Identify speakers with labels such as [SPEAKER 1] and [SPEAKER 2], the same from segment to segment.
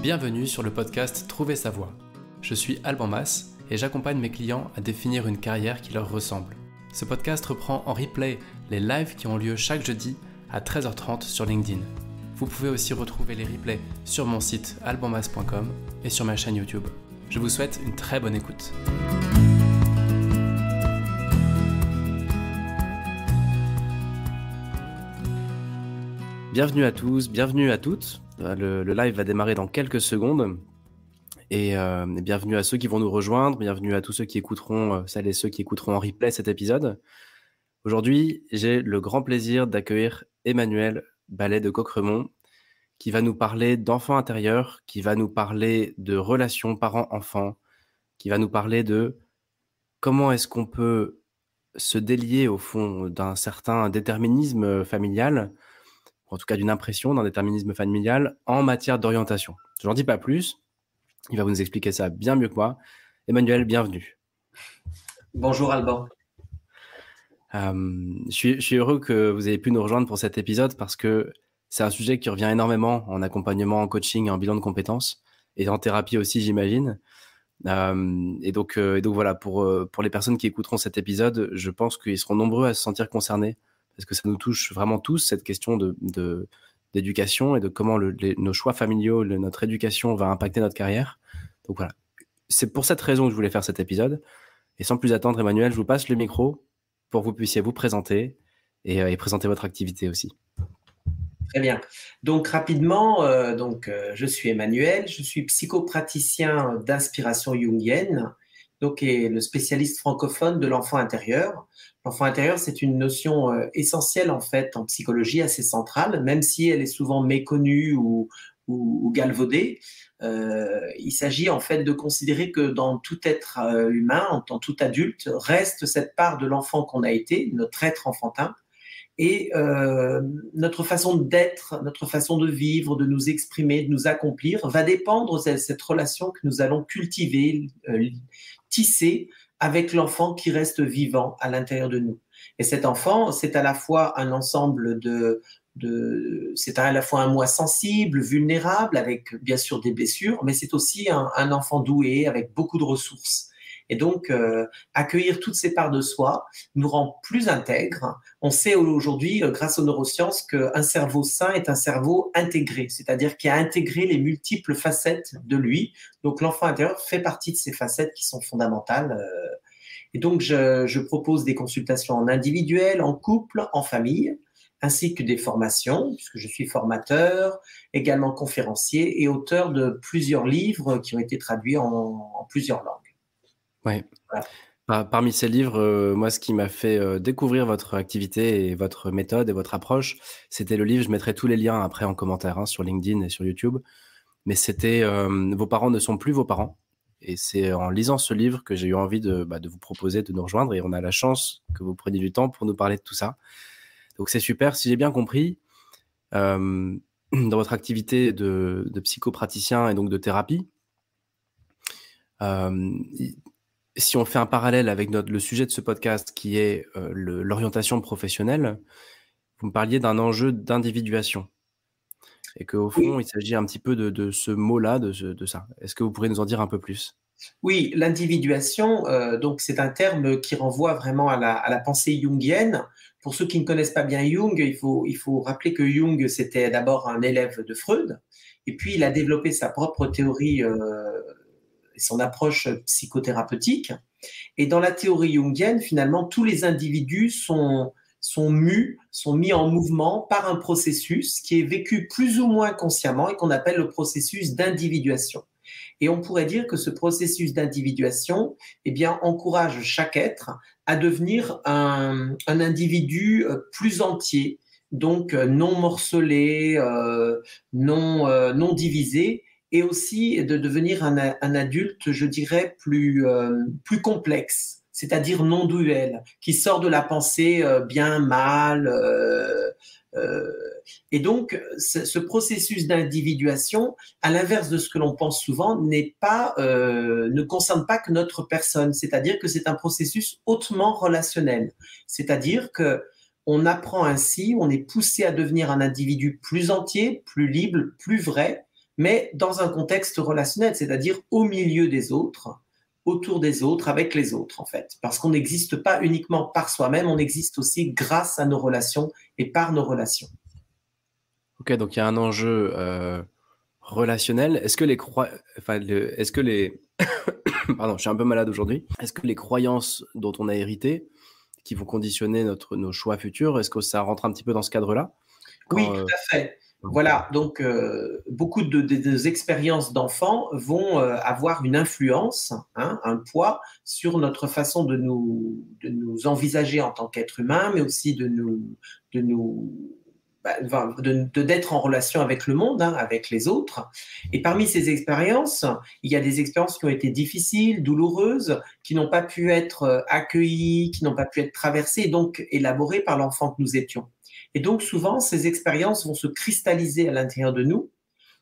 [SPEAKER 1] Bienvenue sur le podcast Trouver sa voie. Je suis Alban Mas et j'accompagne mes clients à définir une carrière qui leur ressemble. Ce podcast reprend en replay les lives qui ont lieu chaque jeudi à 13h30 sur LinkedIn. Vous pouvez aussi retrouver les replays sur mon site albanmas.com et sur ma chaîne YouTube. Je vous souhaite une très bonne écoute. Bienvenue à tous, bienvenue à toutes. Le live va démarrer dans quelques secondes. Et bienvenue à ceux qui vont nous rejoindre, bienvenue à tous ceux qui écouteront, celles et ceux qui écouteront en replay cet épisode. Aujourd'hui, j'ai le grand plaisir d'accueillir Emmanuel Ballet de Cocremont, qui va nous parler d'enfants intérieurs, qui va nous parler de relations parents-enfants, qui va nous parler de comment est-ce qu'on peut se délier au fond d'un certain déterminisme familial, en tout cas d'une impression d'un déterminisme familial en matière d'orientation. Je n'en dis pas plus, il va vous expliquer ça bien mieux que moi. Emmanuel, bienvenue.
[SPEAKER 2] Bonjour Alban.
[SPEAKER 1] Je suis heureux que vous ayez pu nous rejoindre pour cet épisode parce que c'est un sujet qui revient énormément en accompagnement, en coaching, en bilan de compétences et en thérapie aussi, j'imagine. Et donc voilà, pour les personnes qui écouteront cet épisode, je pense qu'ils seront nombreux à se sentir concernés parce que ça nous touche vraiment tous, cette question d'éducation et de comment nos choix familiaux, notre éducation va impacter notre carrière. Donc voilà, c'est pour cette raison que je voulais faire cet épisode. Et sans plus attendre, Emmanuel, je vous passe le micro pour que vous puissiez vous présenter et présenter votre activité aussi.
[SPEAKER 2] Très bien. Donc rapidement, je suis Emmanuel, je suis psychopraticien d'inspiration jungienne, donc et le spécialiste francophone de l'enfant intérieur. L'enfant intérieur, c'est une notion essentielle en fait en psychologie, assez centrale, même si elle est souvent méconnue ou galvaudée. Il s'agit en fait de considérer que dans tout être humain, dans tout adulte, reste cette part de l'enfant qu'on a été, notre être enfantin. Et notre façon d'être, notre façon de vivre, de nous exprimer, de nous accomplir, va dépendre de cette relation que nous allons cultiver, tisser avec l'enfant qui reste vivant à l'intérieur de nous. Et cet enfant, c'est à la fois un ensemble c'est à la fois un moi sensible, vulnérable, avec bien sûr des blessures, mais c'est aussi un enfant doué avec beaucoup de ressources. Et donc, accueillir toutes ces parts de soi nous rend plus intègres. On sait aujourd'hui, grâce aux neurosciences, qu'un cerveau sain est un cerveau intégré, c'est-à-dire qui a intégré les multiples facettes de lui. Donc, l'enfant intérieur fait partie de ces facettes qui sont fondamentales. Et donc, je propose des consultations en individuel, en couple, en famille, ainsi que des formations, puisque je suis formateur, également conférencier et auteur de plusieurs livres qui ont été traduits en plusieurs langues.
[SPEAKER 1] Ouais. Voilà. Parmi ces livres, moi, ce qui m'a fait découvrir votre activité et votre méthode et votre approche, c'était le livre, je mettrai tous les liens après en commentaire sur LinkedIn et sur YouTube, mais c'était « Vos parents ne sont plus vos parents ». Et c'est en lisant ce livre que j'ai eu envie de vous proposer de nous rejoindre et on a la chance que vous preniez du temps pour nous parler de tout ça. Donc c'est super. Si j'ai bien compris, dans votre activité de psychopraticien et donc de thérapie, si on fait un parallèle avec le sujet de ce podcast qui est l'orientation professionnelle, vous me parliez d'un enjeu d'individuation et qu'au fond, il s'agit un petit peu de ce mot-là, de ça. Est-ce que vous pourriez nous en dire un peu plus ?
[SPEAKER 2] Oui, l'individuation, donc c'est un terme qui renvoie vraiment à la pensée jungienne. Pour ceux qui ne connaissent pas bien Jung, il faut rappeler que Jung, c'était d'abord un élève de Freud, et puis il a développé sa propre théorie et son approche psychothérapeutique. Et dans la théorie jungienne, finalement, tous les individus sont mis en mouvement par un processus qui est vécu plus ou moins consciemment et qu'on appelle le processus d'individuation. Et on pourrait dire que ce processus d'individuation, encourage chaque être à devenir un individu plus entier, donc non morcelé, non divisé, et aussi de devenir un adulte, je dirais, plus complexe, c'est-à-dire non duel, qui sort de la pensée bien, mal. Et donc, ce processus d'individuation, à l'inverse de ce que l'on pense souvent, ne concerne pas que notre personne, c'est-à-dire que c'est un processus hautement relationnel, c'est-à-dire que on apprend ainsi, on est poussé à devenir un individu plus entier, plus libre, plus vrai, mais dans un contexte relationnel, c'est-à-dire au milieu des autres, autour des autres, avec les autres, en fait. Parce qu'on n'existe pas uniquement par soi-même, on existe aussi grâce à nos relations et par nos relations.
[SPEAKER 1] Ok, donc il y a un enjeu relationnel. Est-ce que pardon, je suis un peu malade aujourd'hui. Est-ce que les croyances dont on a hérité, qui vont conditionner nos choix futurs, est-ce que ça rentre un petit peu dans ce cadre-là?
[SPEAKER 2] Oui, tout à fait. Voilà, donc beaucoup des expériences d'enfants vont avoir une influence, hein, un poids sur notre façon de nous envisager en tant qu'être humain, mais aussi d'être en relation avec le monde, hein, avec les autres. Et parmi ces expériences, il y a des expériences qui ont été difficiles, douloureuses, qui n'ont pas pu être accueillies, qui n'ont pas pu être traversées, et donc élaborées par l'enfant que nous étions. Et donc souvent, ces expériences vont se cristalliser à l'intérieur de nous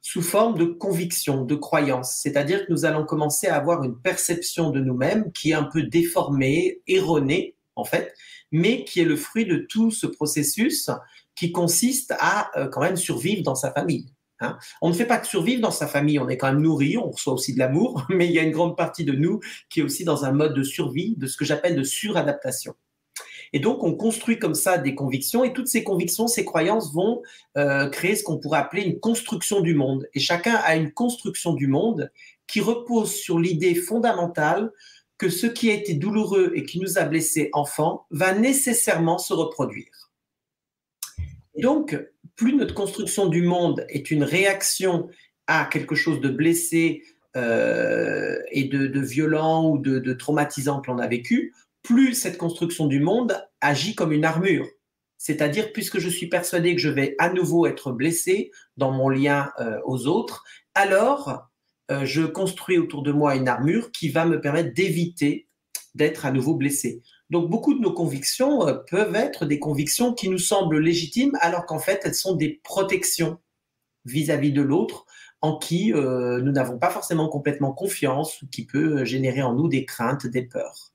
[SPEAKER 2] sous forme de conviction, de croyance. C'est-à-dire que nous allons commencer à avoir une perception de nous-mêmes qui est un peu déformée, erronée, en fait, mais qui est le fruit de tout ce processus qui consiste à quand même survivre dans sa famille. Hein. On ne fait pas que survivre dans sa famille, on est quand même nourri, on reçoit aussi de l'amour, mais il y a une grande partie de nous qui est aussi dans un mode de survie, de ce que j'appelle de suradaptation. Et donc, on construit comme ça des convictions et toutes ces convictions, ces croyances vont créer ce qu'on pourrait appeler une construction du monde. Et chacun a une construction du monde qui repose sur l'idée fondamentale que ce qui a été douloureux et qui nous a blessés enfants va nécessairement se reproduire. Et donc, plus notre construction du monde est une réaction à quelque chose de blessé et de violent ou de traumatisant que l'on a vécu, plus cette construction du monde agit comme une armure. C'est-à-dire, puisque je suis persuadé que je vais à nouveau être blessé dans mon lien aux autres, alors je construis autour de moi une armure qui va me permettre d'éviter d'être à nouveau blessé. Donc, beaucoup de nos convictions peuvent être des convictions qui nous semblent légitimes, alors qu'en fait, elles sont des protections vis-à-vis de l'autre, en qui nous n'avons pas forcément complètement confiance, ou qui peut générer en nous des craintes, des peurs.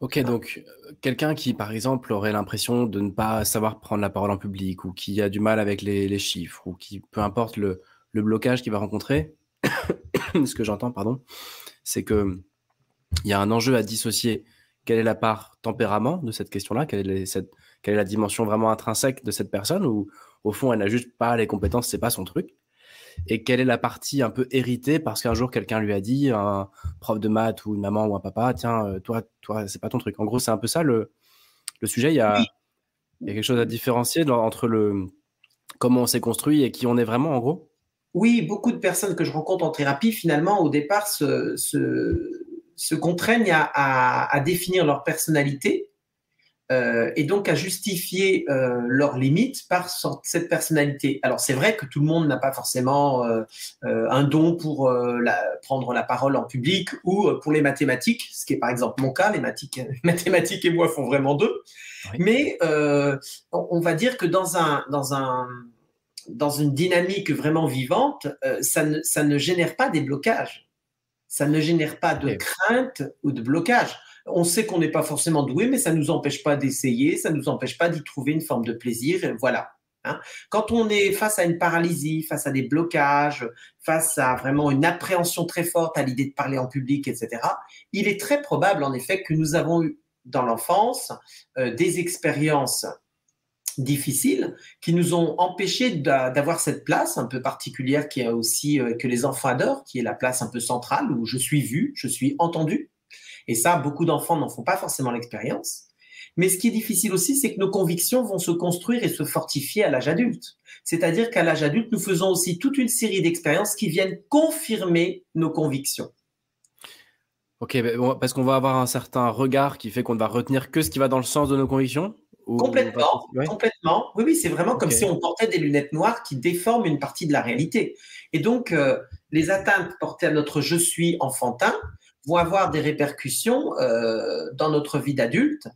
[SPEAKER 1] Ok, donc quelqu'un qui, par exemple, aurait l'impression de ne pas savoir prendre la parole en public ou qui a du mal avec les chiffres ou qui, peu importe le blocage qu'il va rencontrer, ce que j'entends, pardon, c'est qu'il y a un enjeu à dissocier. Quelle est la part tempérament de cette question-là? Quelle est la dimension vraiment intrinsèque de cette personne où, au fond, elle n'a juste pas les compétences, c'est pas son truc? Et quelle est la partie un peu héritée parce qu'un jour quelqu'un lui a dit, un prof de maths ou une maman ou un papa, tiens, toi, c'est pas ton truc. En gros, c'est un peu ça le sujet. Il y a quelque chose à différencier entre comment on s'est construit et qui on est vraiment, en gros.
[SPEAKER 2] Oui, beaucoup de personnes que je rencontre en thérapie, finalement, au départ, se contraignent à définir leur personnalité et donc à justifier leurs limites par cette personnalité. Alors c'est vrai que tout le monde n'a pas forcément un don pour prendre la parole en public ou pour les mathématiques, ce qui est par exemple mon cas. Les mathématiques et moi font vraiment deux. Oui. Mais on va dire que dans une dynamique vraiment vivante, ça ne génère pas des blocages. Ça ne génère pas de crainte ou de blocage. On sait qu'on n'est pas forcément doué, mais ça ne nous empêche pas d'essayer, ça ne nous empêche pas d'y trouver une forme de plaisir. Voilà. Hein. Quand on est face à une paralysie, face à des blocages, face à vraiment une appréhension très forte à l'idée de parler en public, etc., il est très probable, en effet, que nous avons eu dans l'enfance des expériences difficiles qui nous ont empêchés d'avoir cette place un peu particulière qui est aussi que les enfants adorent, qui est la place un peu centrale où je suis vu, je suis entendu. Et ça, beaucoup d'enfants n'en font pas forcément l'expérience. Mais ce qui est difficile aussi, c'est que nos convictions vont se construire et se fortifier à l'âge adulte. C'est-à-dire qu'à l'âge adulte, nous faisons aussi toute une série d'expériences qui viennent confirmer nos convictions.
[SPEAKER 1] Ok, parce qu'on va avoir un certain regard qui fait qu'on ne va retenir que ce qui va dans le sens de nos convictions.
[SPEAKER 2] Complètement, complètement. Oui, c'est vraiment comme si on portait des lunettes noires qui déforment une partie de la réalité. Et donc, les atteintes portées à notre « je suis » enfantin vont avoir des répercussions dans notre vie d'adulte.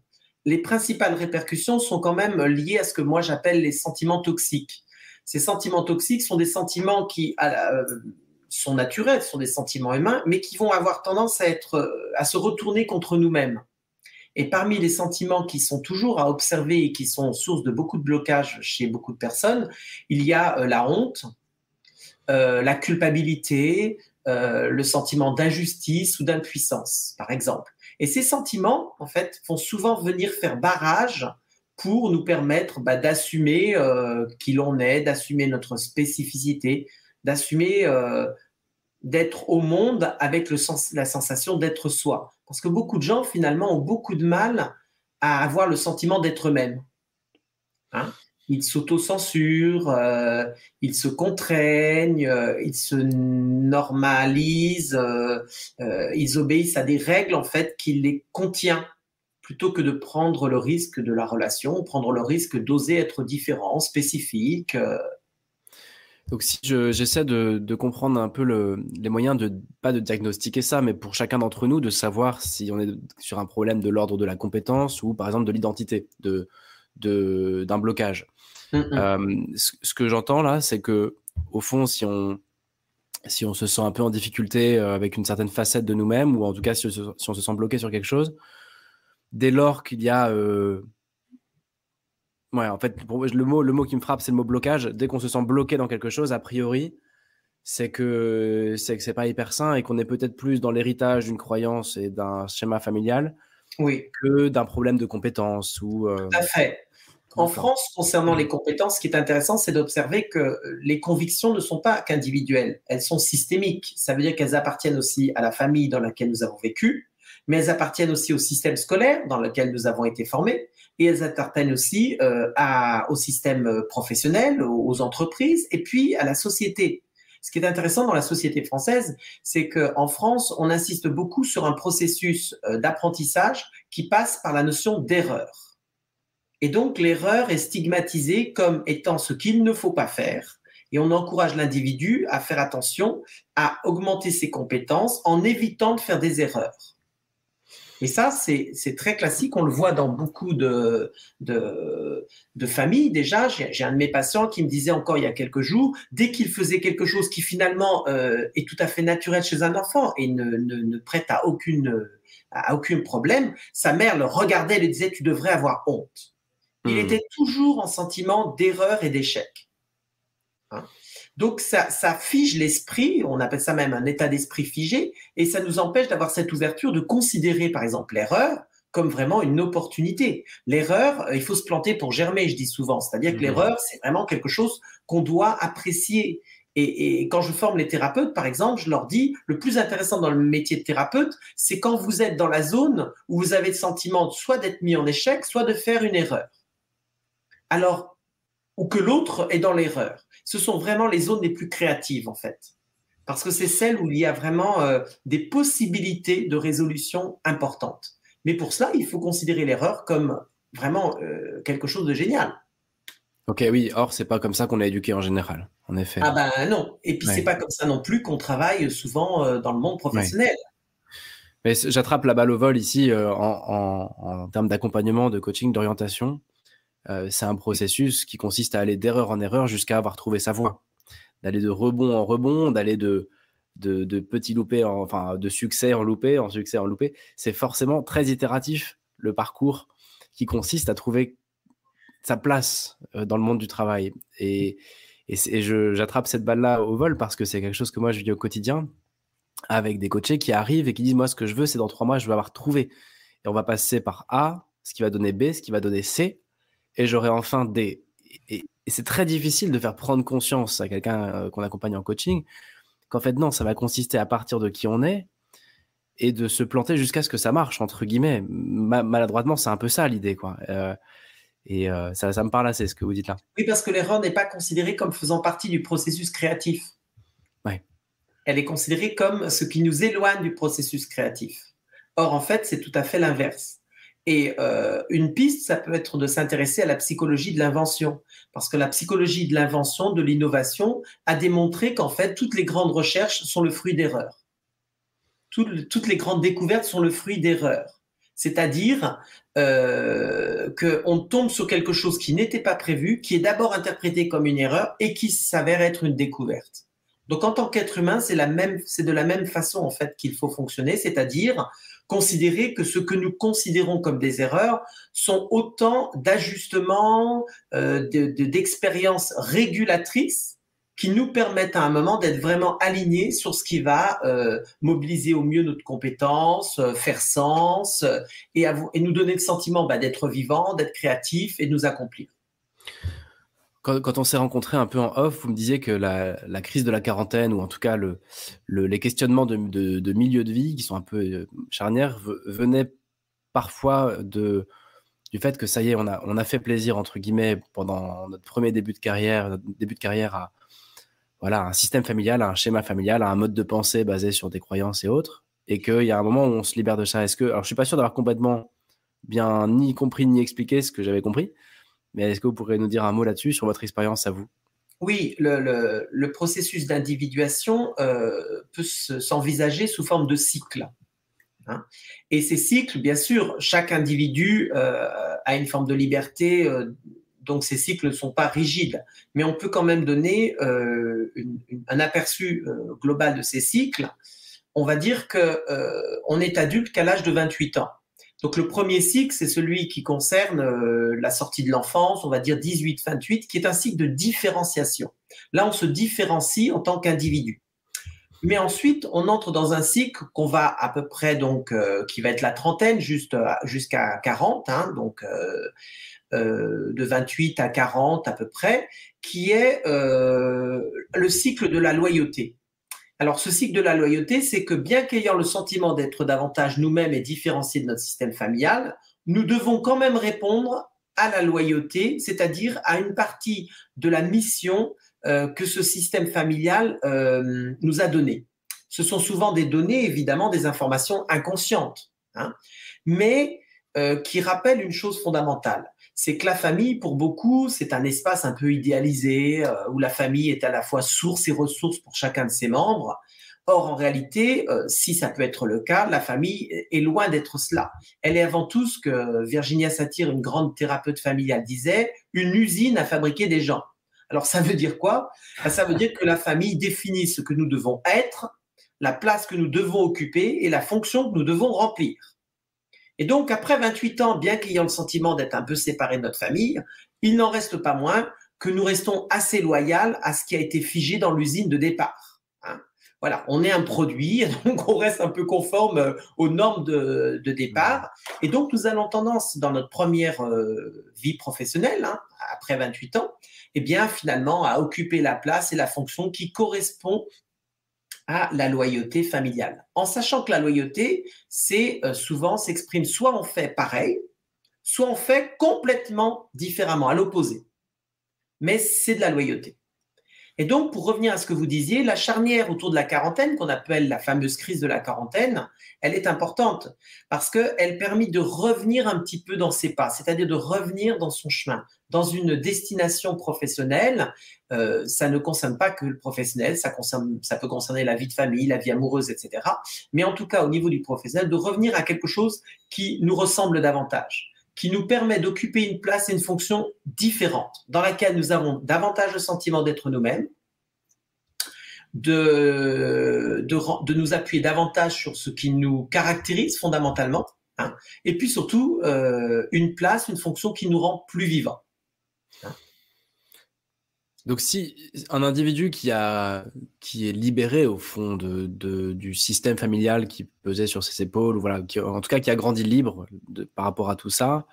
[SPEAKER 2] Les principales répercussions sont quand même liées à ce que moi j'appelle les sentiments toxiques. Ces sentiments toxiques sont des sentiments qui sont naturels, sont des sentiments humains, mais qui vont avoir tendance à se retourner contre nous-mêmes. Et parmi les sentiments qui sont toujours à observer et qui sont source de beaucoup de blocages chez beaucoup de personnes, il y a la honte, la culpabilité, le sentiment d'injustice ou d'impuissance, par exemple. Et ces sentiments, en fait, vont souvent venir faire barrage pour nous permettre d'assumer qui l'on est, d'assumer notre spécificité, d'assumer d'être au monde avec la sensation d'être soi. Parce que beaucoup de gens, finalement, ont beaucoup de mal à avoir le sentiment d'être eux-mêmes. Hein? Ils s'autocensurent, ils se contraignent, ils se normalisent, ils obéissent à des règles, en fait, qui les contiennent, plutôt que de prendre le risque de la relation, prendre le risque d'oser être différent, spécifique.
[SPEAKER 1] Donc si j'essaie de comprendre un peu les moyens pas de diagnostiquer ça, mais pour chacun d'entre nous, de savoir si on est sur un problème de l'ordre de la compétence ou par exemple de l'identité, d'un blocage. Ce que j'entends là, c'est que au fond, si on se sent un peu en difficulté avec une certaine facette de nous-mêmes, ou en tout cas si on se sent bloqué sur quelque chose, dès lors qu'il y a ouais, en fait, le mot qui me frappe, c'est le mot blocage. Dès qu'on se sent bloqué dans quelque chose, a priori, c'est que c'est pas hyper sain et qu'on est peut-être plus dans l'héritage d'une croyance et d'un schéma familial que d'un problème de compétence. Tout
[SPEAKER 2] à fait. En France, concernant les compétences, ce qui est intéressant, c'est d'observer que les convictions ne sont pas qu'individuelles, elles sont systémiques. Ça veut dire qu'elles appartiennent aussi à la famille dans laquelle nous avons vécu, mais elles appartiennent aussi au système scolaire dans lequel nous avons été formés, et elles appartiennent aussi au système professionnel, aux entreprises, et puis à la société. Ce qui est intéressant dans la société française, c'est qu'en France, on insiste beaucoup sur un processus d'apprentissage qui passe par la notion d'erreur. Et donc, l'erreur est stigmatisée comme étant ce qu'il ne faut pas faire. Et on encourage l'individu à faire attention, à augmenter ses compétences en évitant de faire des erreurs. Et ça, c'est très classique. On le voit dans beaucoup de familles. Déjà, j'ai un de mes patients qui me disait encore il y a quelques jours, dès qu'il faisait quelque chose qui finalement est tout à fait naturel chez un enfant et ne prête à aucun problème, sa mère le regardait et lui disait « tu devrais avoir honte ». Il était toujours en sentiment d'erreur et d'échec. Hein? Donc, ça fige l'esprit, on appelle ça même un état d'esprit figé, et ça nous empêche d'avoir cette ouverture de considérer, par exemple, l'erreur comme vraiment une opportunité. L'erreur, il faut se planter pour germer, je dis souvent. C'est-à-dire que l'erreur, c'est vraiment quelque chose qu'on doit apprécier. Et quand je forme les thérapeutes, par exemple, je leur dis, le plus intéressant dans le métier de thérapeute, c'est quand vous êtes dans la zone où vous avez le sentiment soit d'être mis en échec, soit de faire une erreur. Alors, ou que l'autre est dans l'erreur. Ce sont vraiment les zones les plus créatives, en fait. Parce que c'est celles où il y a vraiment des possibilités de résolution importantes. Mais pour cela, il faut considérer l'erreur comme vraiment quelque chose de génial.
[SPEAKER 1] Ok, oui. Or, c'est pas comme ça qu'on est éduqué en général, en effet.
[SPEAKER 2] Ah ben non. Et puis, c'est pas comme ça non plus qu'on travaille souvent dans le monde professionnel.
[SPEAKER 1] Mais j'attrape la balle au vol ici en termes d'accompagnement, de coaching, d'orientation. C'est un processus qui consiste à aller d'erreur en erreur jusqu'à avoir trouvé sa voie, d'aller de rebond en rebond, d'aller de petits loupés, de succès en loupé, en succès en loupé. C'est forcément très itératif, le parcours qui consiste à trouver sa place dans le monde du travail. Et j'attrape cette balle-là au vol parce que c'est quelque chose que moi je vis au quotidien avec des coachés qui arrivent et qui disent, moi ce que je veux, c'est dans 3 mois, je veux avoir trouvé. Et on va passer par A, ce qui va donner B, ce qui va donner C, et j'aurai enfin D. Et c'est très difficile de faire prendre conscience à quelqu'un qu'on accompagne en coaching qu'en fait, non, ça va consister à partir de qui on est et de se planter jusqu'à ce que ça marche, entre guillemets. Maladroitement, c'est un peu ça l'idée, quoi. Ça me parle assez, ce que vous dites là.
[SPEAKER 2] Oui, parce que l'erreur n'est pas considérée comme faisant partie du processus créatif.
[SPEAKER 1] Ouais.
[SPEAKER 2] Elle est considérée comme ce qui nous éloigne du processus créatif. Or, en fait, c'est tout à fait l'inverse. Et une piste, ça peut être de s'intéresser à la psychologie de l'invention. Parce que la psychologie de l'invention, de l'innovation, a démontré qu'en fait, toutes les grandes recherches sont le fruit d'erreurs. Toutes les grandes découvertes sont le fruit d'erreurs. C'est-à-dire qu'on tombe sur quelque chose qui n'était pas prévu, qui est d'abord interprété comme une erreur et qui s'avère être une découverte. Donc, en tant qu'être humain, c'est de la même façon en fait qu'il faut fonctionner, c'est-à-dire considérer que ce que nous considérons comme des erreurs sont autant d'ajustements, d'expériences régulatrices qui nous permettent à un moment d'être vraiment alignés sur ce qui va mobiliser au mieux notre compétence, faire sens et nous donner le sentiment d'être vivant, d'être créatif et de nous accomplir.
[SPEAKER 1] Quand on s'est rencontrés un peu en off, vous me disiez que la crise de la quarantaine, ou en tout cas les questionnements de milieu de vie qui sont un peu charnières, venaient parfois du fait que ça y est, on a fait plaisir, entre guillemets, pendant notre premier début de carrière à voilà, un système familial, à un schéma familial, à un mode de pensée basé sur des croyances et autres, et qu'il y a un moment où on se libère de ça. Alors je suis pas sûr d'avoir complètement bien ni compris ni expliqué ce que j'avais compris, mais est-ce que vous pourrez nous dire un mot là-dessus, sur votre expérience à vous?
[SPEAKER 2] Oui, le processus d'individuation peut s'envisager sous forme de cycle. Hein. Et ces cycles, bien sûr, chaque individu a une forme de liberté, donc ces cycles ne sont pas rigides, mais on peut quand même donner un aperçu global de ces cycles. On va dire qu'on est adulte qu'à l'âge de 28 ans. Donc le premier cycle, c'est celui qui concerne la sortie de l'enfance, on va dire 18-28, qui est un cycle de différenciation. Là, on se différencie en tant qu'individu. Mais ensuite, on entre dans un cycle qu'on va à peu près, donc, qui va être la trentaine jusqu'à 40, hein, donc de 28 à 40 à peu près, qui est le cycle de la loyauté. Alors, ce cycle de la loyauté, c'est que bien qu'ayant le sentiment d'être davantage nous-mêmes et différenciés de notre système familial, nous devons quand même répondre à la loyauté, c'est-à-dire à une partie de la mission que ce système familial nous a donnée. Ce sont souvent des données, évidemment, des informations inconscientes, hein, mais qui rappellent une chose fondamentale. C'est que la famille, pour beaucoup, c'est un espace un peu idéalisé, où la famille est à la fois source et ressource pour chacun de ses membres. Or, en réalité, si ça peut être le cas, la famille est loin d'être cela. Elle est avant tout ce que Virginia Satir, une grande thérapeute familiale, disait, une usine à fabriquer des gens. Alors, ça veut dire quoi? Ça veut dire que la famille définit ce que nous devons être, la place que nous devons occuper et la fonction que nous devons remplir. Et donc, après 28 ans, bien qu'ayant le sentiment d'être un peu séparés de notre famille, il n'en reste pas moins que nous restons assez loyaux à ce qui a été figé dans l'usine de départ. Hein. Voilà, on est un produit, donc on reste un peu conforme aux normes de départ. Et donc, nous avons tendance, dans notre première vie professionnelle, hein, après 28 ans, eh bien, finalement, à occuper la place et la fonction qui correspond à la loyauté familiale. En sachant que la loyauté, c'est souvent s'exprime soit on fait pareil, soit on fait complètement différemment, à l'opposé. Mais c'est de la loyauté. Et donc, pour revenir à ce que vous disiez, la charnière autour de la quarantaine, qu'on appelle la fameuse crise de la quarantaine, elle est importante parce qu'elle permet de revenir un petit peu dans ses pas, c'est-à-dire de revenir dans son chemin, dans une destination professionnelle. Ça ne concerne pas que le professionnel, ça peut concerner la vie de famille, la vie amoureuse, etc. Mais en tout cas, au niveau du professionnel, de revenir à quelque chose qui nous ressemble davantage, qui nous permet d'occuper une place et une fonction différente, dans laquelle nous avons davantage le sentiment d'être nous-mêmes, de nous appuyer davantage sur ce qui nous caractérise fondamentalement, hein, et puis surtout une place, une fonction qui nous rend plus vivants. Hein.
[SPEAKER 1] Donc si un individu qui est libéré au fond du système familial qui pesait sur ses épaules, ou voilà, en tout cas qui a grandi libre par rapport à tout ça,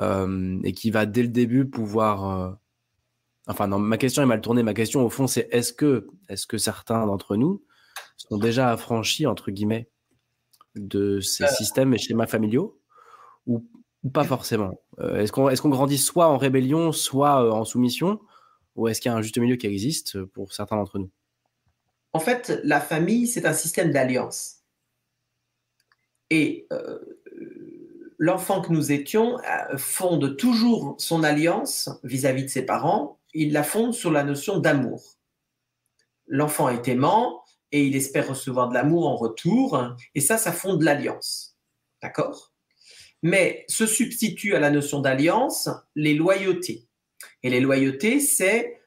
[SPEAKER 1] et qui va dès le début pouvoir... Enfin non, ma question est mal tournée. Ma question au fond, c'est est-ce que certains d'entre nous sont déjà affranchis, entre guillemets, de ces systèmes et schémas familiaux, ou pas forcément? Est-ce qu'on grandit soit en rébellion, soit en soumission? Ou est-ce qu'il y a un juste milieu qui existe pour certains d'entre nous?
[SPEAKER 2] En fait, la famille, c'est un système d'alliance. Et l'enfant que nous étions fonde toujours son alliance vis-à-vis de ses parents. Il la fonde sur la notion d'amour. L'enfant est aimant et il espère recevoir de l'amour en retour. Et ça fonde l'alliance. D'accord? Mais se substitue à la notion d'alliance les loyautés. Et les loyautés, c'est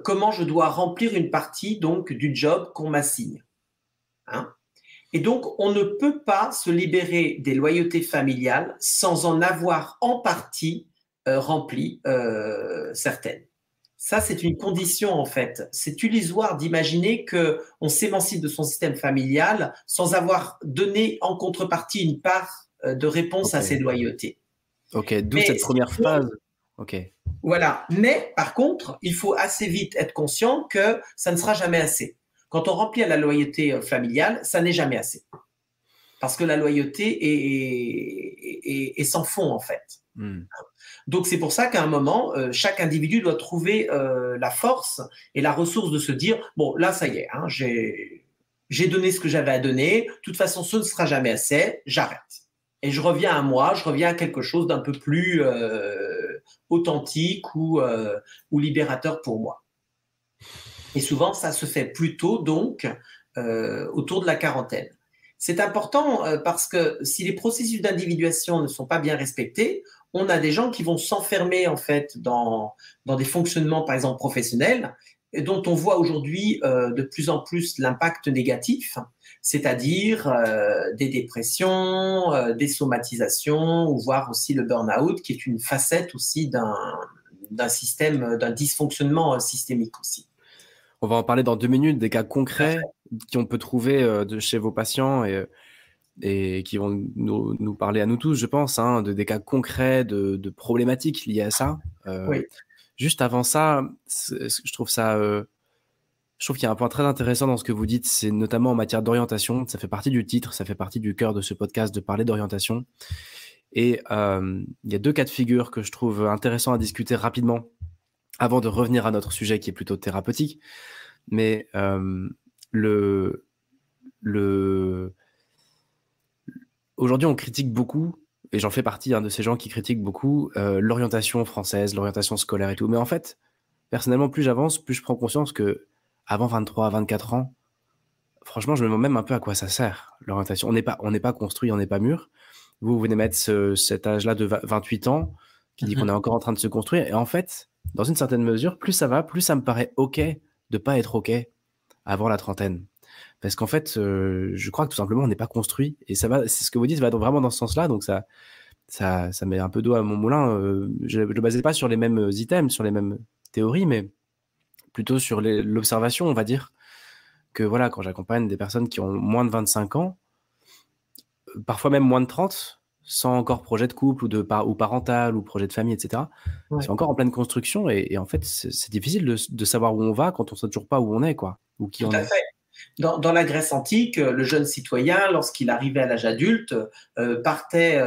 [SPEAKER 2] comment je dois remplir une partie donc, du job qu'on m'assigne. Hein? Et donc, on ne peut pas se libérer des loyautés familiales sans en avoir en partie rempli certaines. Ça, c'est une condition en fait. C'est illusoire d'imaginer qu'on s'émancipe de son système familial sans avoir donné en contrepartie une part de réponse à
[SPEAKER 1] Ok,
[SPEAKER 2] ses loyautés.
[SPEAKER 1] ok, d'où
[SPEAKER 2] Mais
[SPEAKER 1] cette
[SPEAKER 2] ce qui
[SPEAKER 1] première
[SPEAKER 2] compte,
[SPEAKER 1] phase. Ok,
[SPEAKER 2] voilà. Mais par contre, il faut assez vite être conscient que ça ne sera jamais assez. Quand on remplit à la loyauté familiale, ça n'est jamais assez. Parce que la loyauté est sans fond en fait.
[SPEAKER 1] hmm.
[SPEAKER 2] Donc c'est pour ça qu'à un moment, chaque individu doit trouver la force et la ressource de se dire, bon là ça y est, hein, j'ai donné ce que j'avais à donner, de toute façon ce ne sera jamais assez, j'arrête. Et je reviens à moi, je reviens à quelque chose d'un peu plus authentique ou libérateur pour moi. Et souvent ça se fait plutôt donc autour de la quarantaine. C'est important parce que si les processus d'individuation ne sont pas bien respectés, on a des gens qui vont s'enfermer en fait dans des fonctionnements, par exemple professionnels, dont on voit aujourd'hui de plus en plus l'impact négatif, c'est-à-dire des dépressions, des somatisations, ou voire aussi le burn-out, qui est une facette aussi d'un système, d'un dysfonctionnement systémique aussi.
[SPEAKER 1] On va en parler dans 2 minutes, des cas concrets qu'on peut trouver de chez vos patients et qui vont nous parler à nous tous, je pense, hein, des cas concrets de problématiques liées à ça.
[SPEAKER 2] Oui.
[SPEAKER 1] Juste avant ça, je trouve qu'il y a un point très intéressant dans ce que vous dites, c'est notamment en matière d'orientation. Ça fait partie du titre, ça fait partie du cœur de ce podcast de parler d'orientation. Et il y a 2 cas de figure que je trouve intéressants à discuter rapidement avant de revenir à notre sujet qui est plutôt thérapeutique. Mais le aujourd'hui, on critique beaucoup, et j'en fais partie de ces gens qui critiquent beaucoup l'orientation française, l'orientation scolaire et tout. Mais en fait, personnellement, plus j'avance, plus je prends conscience que avant 23, 24 ans, franchement, je me demande même un peu à quoi ça sert, l'orientation. On n'est pas construit, on n'est pas mûr. Vous venez mettre cet âge-là de 28 ans qui dit qu'on est encore en train de se construire. Et en fait, dans une certaine mesure, plus ça va, plus ça me paraît OK de pas être OK avant la trentaine. Parce qu'en fait, je crois que tout simplement, on n'est pas construit. Et ça va, c'est ce que vous dites, va vraiment dans ce sens-là. Donc ça met un peu d'eau à mon moulin. Je ne le basais pas sur les mêmes items, sur les mêmes théories, mais plutôt sur l'observation, on va dire. Que voilà, quand j'accompagne des personnes qui ont moins de 25 ans, parfois même moins de 30, sans encore projet de couple ou parental ou projet de famille, etc.
[SPEAKER 2] Ouais.
[SPEAKER 1] Ils sont encore en pleine construction et en fait, c'est difficile de savoir où on va quand on ne sait toujours pas où on est, quoi, ou qui
[SPEAKER 2] Tout
[SPEAKER 1] on
[SPEAKER 2] à
[SPEAKER 1] est.
[SPEAKER 2] fait. Dans la Grèce antique, le jeune citoyen, lorsqu'il arrivait à l'âge adulte, partait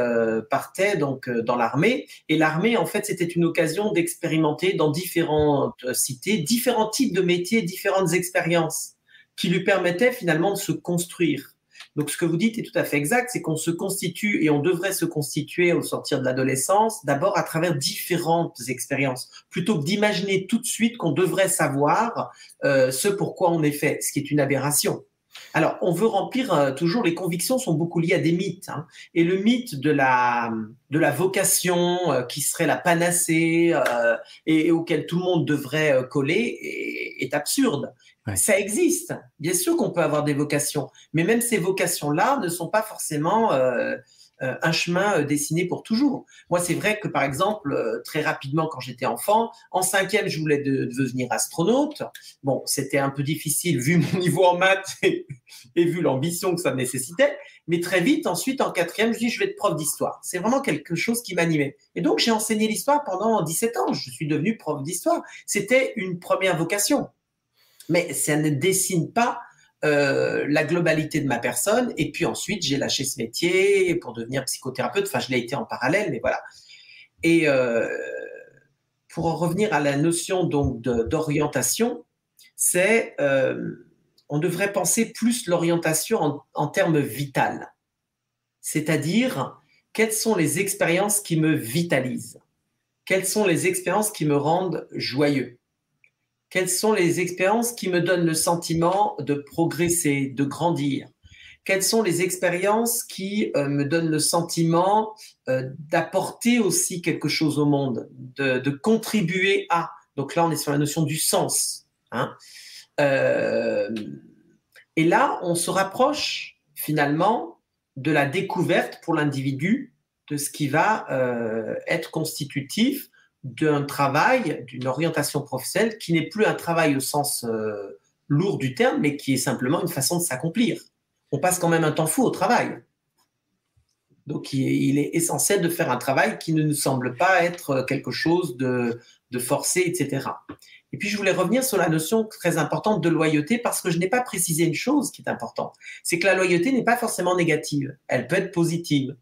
[SPEAKER 2] donc dans l'armée. Et l'armée, en fait, c'était une occasion d'expérimenter dans différentes cités, différents types de métiers, différentes expériences qui lui permettaient finalement de se construire. Donc, ce que vous dites est tout à fait exact, c'est qu'on se constitue et on devrait se constituer au sortir de l'adolescence, d'abord à travers différentes expériences, plutôt que d'imaginer tout de suite qu'on devrait savoir ce pourquoi on est fait, ce qui est une aberration. Alors, on veut remplir toujours, les convictions sont beaucoup liées à des mythes. Hein, et le mythe de la vocation qui serait la panacée et auquel tout le monde devrait coller est absurde.
[SPEAKER 1] Ouais.
[SPEAKER 2] Ça existe. Bien sûr qu'on peut avoir des vocations, mais même ces vocations-là ne sont pas forcément un chemin dessiné pour toujours. Moi, c'est vrai que, par exemple, très rapidement, quand j'étais enfant, en 5e, je voulais devenir astronaute. Bon, c'était un peu difficile vu mon niveau en maths et vu l'ambition que ça nécessitait. Mais très vite, ensuite, en 4e, je dis, je vais être prof d'histoire. C'est vraiment quelque chose qui m'animait. Et donc, j'ai enseigné l'histoire pendant 17 ans. Je suis devenu prof d'histoire. C'était une première vocation. Mais ça ne dessine pas la globalité de ma personne. Et puis ensuite, j'ai lâché ce métier pour devenir psychothérapeute. Enfin, je l'ai été en parallèle, mais voilà. Et pour en revenir à la notion donc d'orientation, c'est on devrait penser plus l'orientation en termes vital. C'est-à-dire, quelles sont les expériences qui me vitalisent? Quelles sont les expériences qui me rendent joyeux? Quelles sont les expériences qui me donnent le sentiment de progresser, de grandir? Quelles sont les expériences qui me donnent le sentiment d'apporter aussi quelque chose au monde, de contribuer à? Donc là, on est sur la notion du sens. Hein. Et là, on se rapproche finalement de la découverte pour l'individu de ce qui va être constitutif d'un travail, d'une orientation professionnelle qui n'est plus un travail au sens lourd du terme, mais qui est simplement une façon de s'accomplir. On passe quand même un temps fou au travail. Donc, il est essentiel de faire un travail qui ne nous semble pas être quelque chose de forcé, etc. Et puis, je voulais revenir sur la notion très importante de loyauté parce que je n'ai pas précisé une chose qui est importante. C'est que la loyauté n'est pas forcément négative. Elle peut être positive.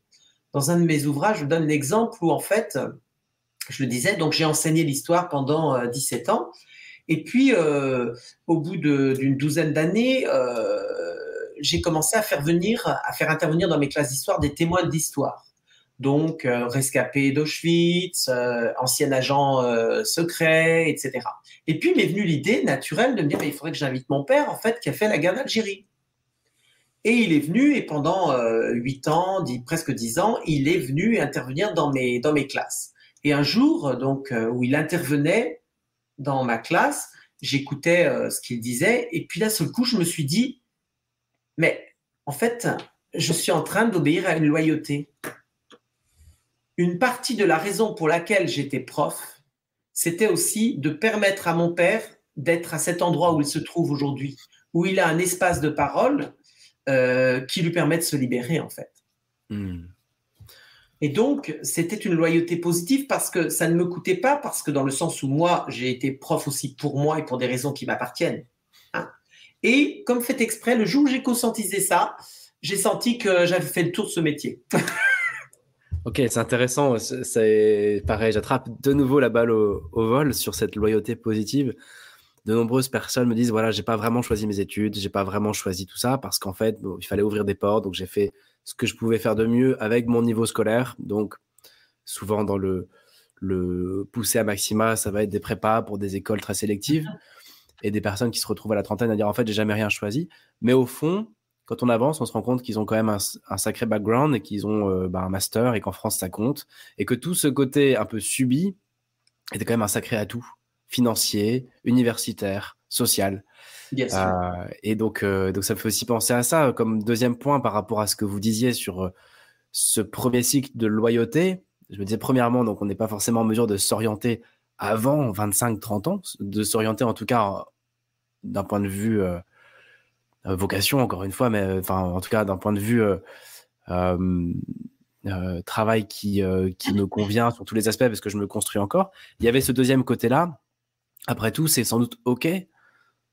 [SPEAKER 2] Dans un de mes ouvrages, je donne l'exemple où, en fait, je le disais, donc j'ai enseigné l'histoire pendant 17 ans. Et puis, au bout d'une douzaine d'années, j'ai commencé à faire intervenir dans mes classes d'histoire des témoins de l'histoire. Donc, rescapés d'Auschwitz, anciens agents secrets, etc. Et puis, m'est venue l'idée naturelle de me dire, mais il faudrait que j'invite mon père, en fait, qui a fait la guerre d'Algérie. Et il est venu, et pendant 8 ans, presque 10 ans, il est venu intervenir dans mes classes. Et un jour, donc, où il intervenait dans ma classe, j'écoutais ce qu'il disait, et puis d'un seul coup, je me suis dit, mais en fait, je suis en train d'obéir à une loyauté. Une partie de la raison pour laquelle j'étais prof, c'était aussi de permettre à mon père d'être à cet endroit où il se trouve aujourd'hui, où il a un espace de parole qui lui permet de se libérer, en fait. Et donc, c'était une loyauté positive parce que ça ne me coûtait pas, parce que dans le sens où moi, j'ai été prof aussi pour moi et pour des raisons qui m'appartiennent. Hein. Et comme fait exprès, le jour où j'ai conscientisé ça, j'ai senti que j'avais fait le tour de ce métier.
[SPEAKER 1] Ok, c'est intéressant. C'est pareil, j'attrape de nouveau la balle au vol sur cette loyauté positive. De nombreuses personnes me disent, voilà, j'ai pas vraiment choisi mes études, j'ai pas vraiment choisi tout ça parce qu'en fait, bon, il fallait ouvrir des portes. Donc, j'ai fait ce que je pouvais faire de mieux avec mon niveau scolaire. Donc, souvent dans le pousser à maxima, ça va être des prépas pour des écoles très sélectives et des personnes qui se retrouvent à la trentaine à dire, en fait, j'ai jamais rien choisi. Mais au fond, quand on avance, on se rend compte qu'ils ont quand même un sacré background et qu'ils ont un master et qu'en France, ça compte. Et que tout ce côté un peu subi était quand même un sacré atout financier, universitaire, social.
[SPEAKER 2] Bien sûr.
[SPEAKER 1] Et donc, ça me fait aussi penser à ça comme deuxième point par rapport à ce que vous disiez sur ce premier cycle de loyauté. Je me disais, premièrement, donc on n'est pas forcément en mesure de s'orienter avant 25-30 ans, de s'orienter en tout cas d'un point de vue vocation, encore une fois, mais en tout cas d'un point de vue travail qui me convient sur tous les aspects parce que je me construis encore. Il y avait ce deuxième côté-là. Après tout, c'est sans doute OK.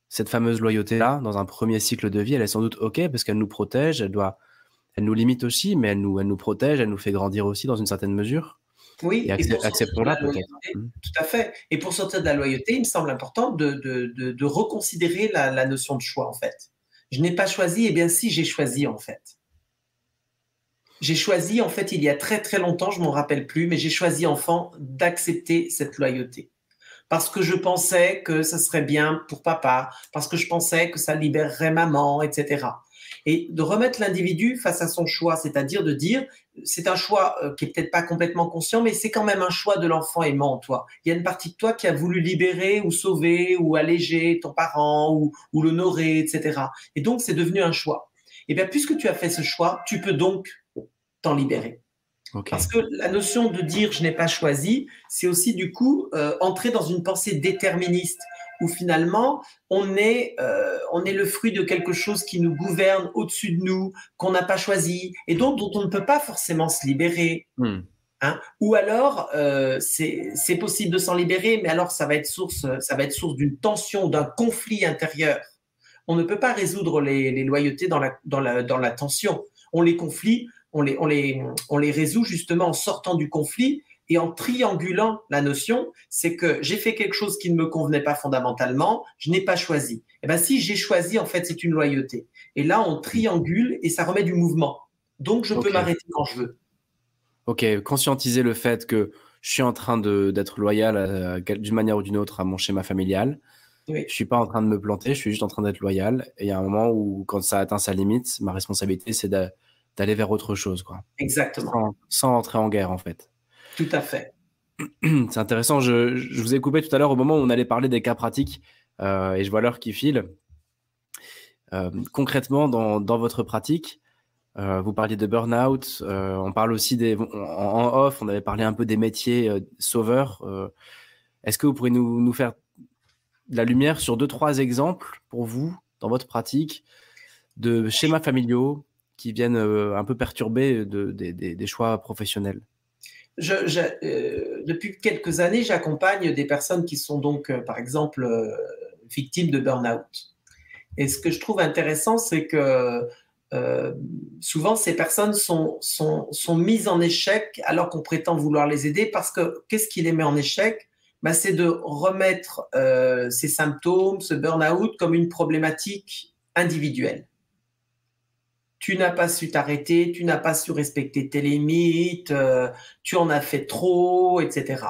[SPEAKER 1] Cette fameuse loyauté-là, dans un premier cycle de vie, elle est sans doute OK parce qu'elle nous protège, elle nous limite aussi, mais elle nous protège, elle nous fait grandir aussi dans une certaine mesure.
[SPEAKER 2] Oui,
[SPEAKER 1] et acceptons-la peut-être.
[SPEAKER 2] Tout à fait. Et pour sortir de la loyauté, il me semble important de reconsidérer la notion de choix, en fait. Je n'ai pas choisi, eh bien si, j'ai choisi, en fait. J'ai choisi, en fait, il y a très très longtemps, je ne m'en rappelle plus, mais j'ai choisi, enfant, d'accepter cette loyauté. Parce que je pensais que ça serait bien pour papa, parce que je pensais que ça libérerait maman, etc. Et de remettre l'individu face à son choix, c'est-à-dire de dire, c'est un choix qui est peut-être pas complètement conscient, mais c'est quand même un choix de l'enfant aimant en toi. Il y a une partie de toi qui a voulu libérer ou sauver ou alléger ton parent ou l'honorer, etc. Et donc, c'est devenu un choix. Et bien, puisque tu as fait ce choix, tu peux donc t'en libérer. Okay. Parce que la notion de dire je n'ai pas choisi, c'est aussi du coup entrer dans une pensée déterministe où finalement on est le fruit de quelque chose qui nous gouverne au-dessus de nous, qu'on n'a pas choisi et dont on ne peut pas forcément se libérer. Hein? Ou alors c'est possible de s'en libérer, mais alors ça va être source d'une tension, d'un conflit intérieur. On ne peut pas résoudre les loyautés dans la tension. Les conflits, on les résout justement en sortant du conflit et en triangulant la notion, c'est que j'ai fait quelque chose qui ne me convenait pas fondamentalement, je n'ai pas choisi. Et bien si j'ai choisi, en fait, c'est une loyauté. Et là, on triangule et ça remet du mouvement. Donc, je peux m'arrêter quand je veux.
[SPEAKER 1] Ok, conscientiser le fait que je suis en train d'être loyal d'une manière ou d'une autre à mon schéma familial. Oui. Je suis pas en train de me planter, je suis juste en train d'être loyal. Et il y a un moment où, quand ça atteint sa limite, ma responsabilité, c'est d'aller vers autre chose, quoi.
[SPEAKER 2] Exactement.
[SPEAKER 1] Sans entrer en guerre, en fait.
[SPEAKER 2] Tout à fait.
[SPEAKER 1] C'est intéressant. Je vous ai coupé tout à l'heure au moment où on allait parler des cas pratiques et je vois l'heure qui file. Concrètement, dans votre pratique, Vous parliez de burn-out. On parle aussi en off, on avait parlé un peu des métiers sauveurs. Est-ce que vous pourriez nous faire de la lumière sur 2-3 exemples pour vous, dans votre pratique, de schémas familiaux qui viennent un peu perturber des choix professionnels?
[SPEAKER 2] Depuis quelques années, j'accompagne des personnes qui sont donc, par exemple, victimes de burn-out. Et ce que je trouve intéressant, c'est que souvent, ces personnes sont mises en échec alors qu'on prétend vouloir les aider parce que qu'est-ce qui les met en échec? Ben, c'est de remettre ces symptômes, ce burn-out, comme une problématique individuelle. Tu n'as pas su t'arrêter, tu n'as pas su respecter tes limites, tu en as fait trop, etc.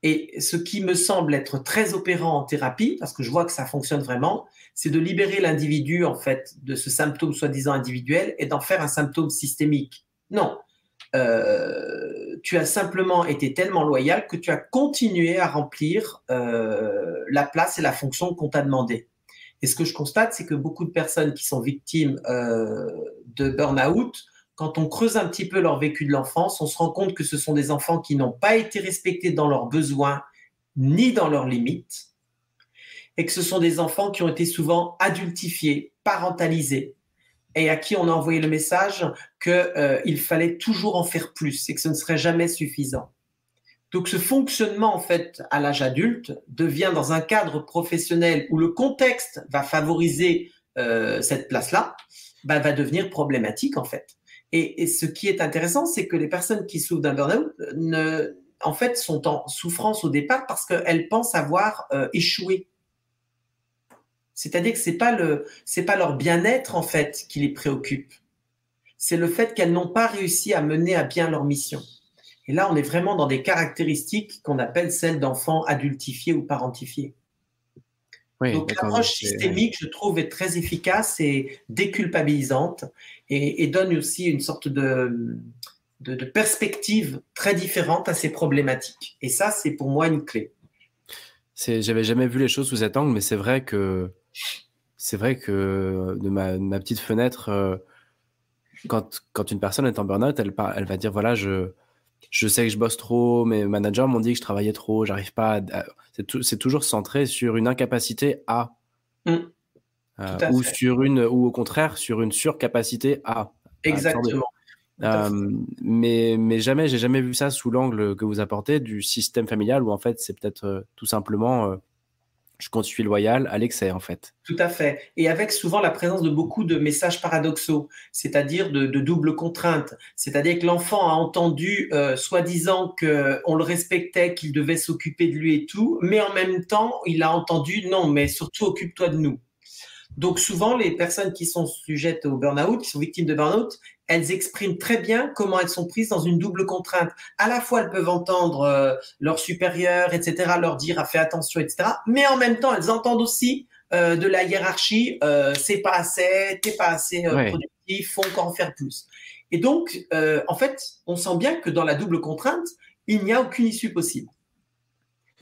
[SPEAKER 2] Et ce qui me semble être très opérant en thérapie, parce que je vois que ça fonctionne vraiment, c'est de libérer l'individu en fait de ce symptôme soi-disant individuel et d'en faire un symptôme systémique. Non, tu as simplement été tellement loyal que tu as continué à remplir la place et la fonction qu'on t'a demandé. Et ce que je constate, c'est que beaucoup de personnes qui sont victimes de burn-out, quand on creuse un petit peu leur vécu de l'enfance, on se rend compte que ce sont des enfants qui n'ont pas été respectés dans leurs besoins ni dans leurs limites, et que ce sont des enfants qui ont été souvent adultifiés, parentalisés, et à qui on a envoyé le message qu'il fallait toujours en faire plus et que ce ne serait jamais suffisant. Donc ce fonctionnement en fait à l'âge adulte devient dans un cadre professionnel où le contexte va favoriser cette place-là, va devenir problématique en fait. Et ce qui est intéressant, c'est que les personnes qui souffrent d'un burn-out en fait sont en souffrance au départ parce qu'elles pensent avoir échoué. C'est-à-dire que c'est pas leur bien-être en fait qui les préoccupe. C'est le fait qu'elles n'ont pas réussi à mener à bien leur mission. Et là, on est vraiment dans des caractéristiques qu'on appelle celles d'enfants adultifiés ou parentifiés. Oui, donc l'approche systémique, je trouve, est très efficace et déculpabilisante et donne aussi une sorte de perspective très différente à ces problématiques. Et ça, c'est pour moi une clé.
[SPEAKER 1] J'avais jamais vu les choses sous cet angle, mais c'est vrai que de ma petite fenêtre, quand une personne est en burn-out, elle va dire voilà, je sais que je bosse trop, mes managers m'ont dit que je travaillais trop, j'arrive pas c'est toujours centré sur une incapacité à. Ou au contraire sur une surcapacité à.
[SPEAKER 2] Exactement.
[SPEAKER 1] Mais j'ai jamais vu ça sous l'angle que vous apportez du système familial où en fait c'est peut-être tout simplement je suis loyal à l'excès en fait.
[SPEAKER 2] Tout à fait. Et avec souvent la présence de beaucoup de messages paradoxaux, c'est-à-dire de double contrainte. C'est-à-dire que l'enfant a entendu soi-disant qu'on le respectait, qu'il devait s'occuper de lui et tout, mais en même temps, il a entendu non, mais surtout occupe-toi de nous. Donc souvent, les personnes qui sont sujettes au burn-out, qui sont victimes de burn-out, elles expriment très bien comment elles sont prises dans une double contrainte. À la fois, elles peuvent entendre leurs supérieurs, etc., leur dire fais attention, etc. Mais en même temps, elles entendent aussi de la hiérarchie, c'est pas assez, t'es pas assez productif, faut encore en faire plus. Et donc, en fait, on sent bien que dans la double contrainte, il n'y a aucune issue possible.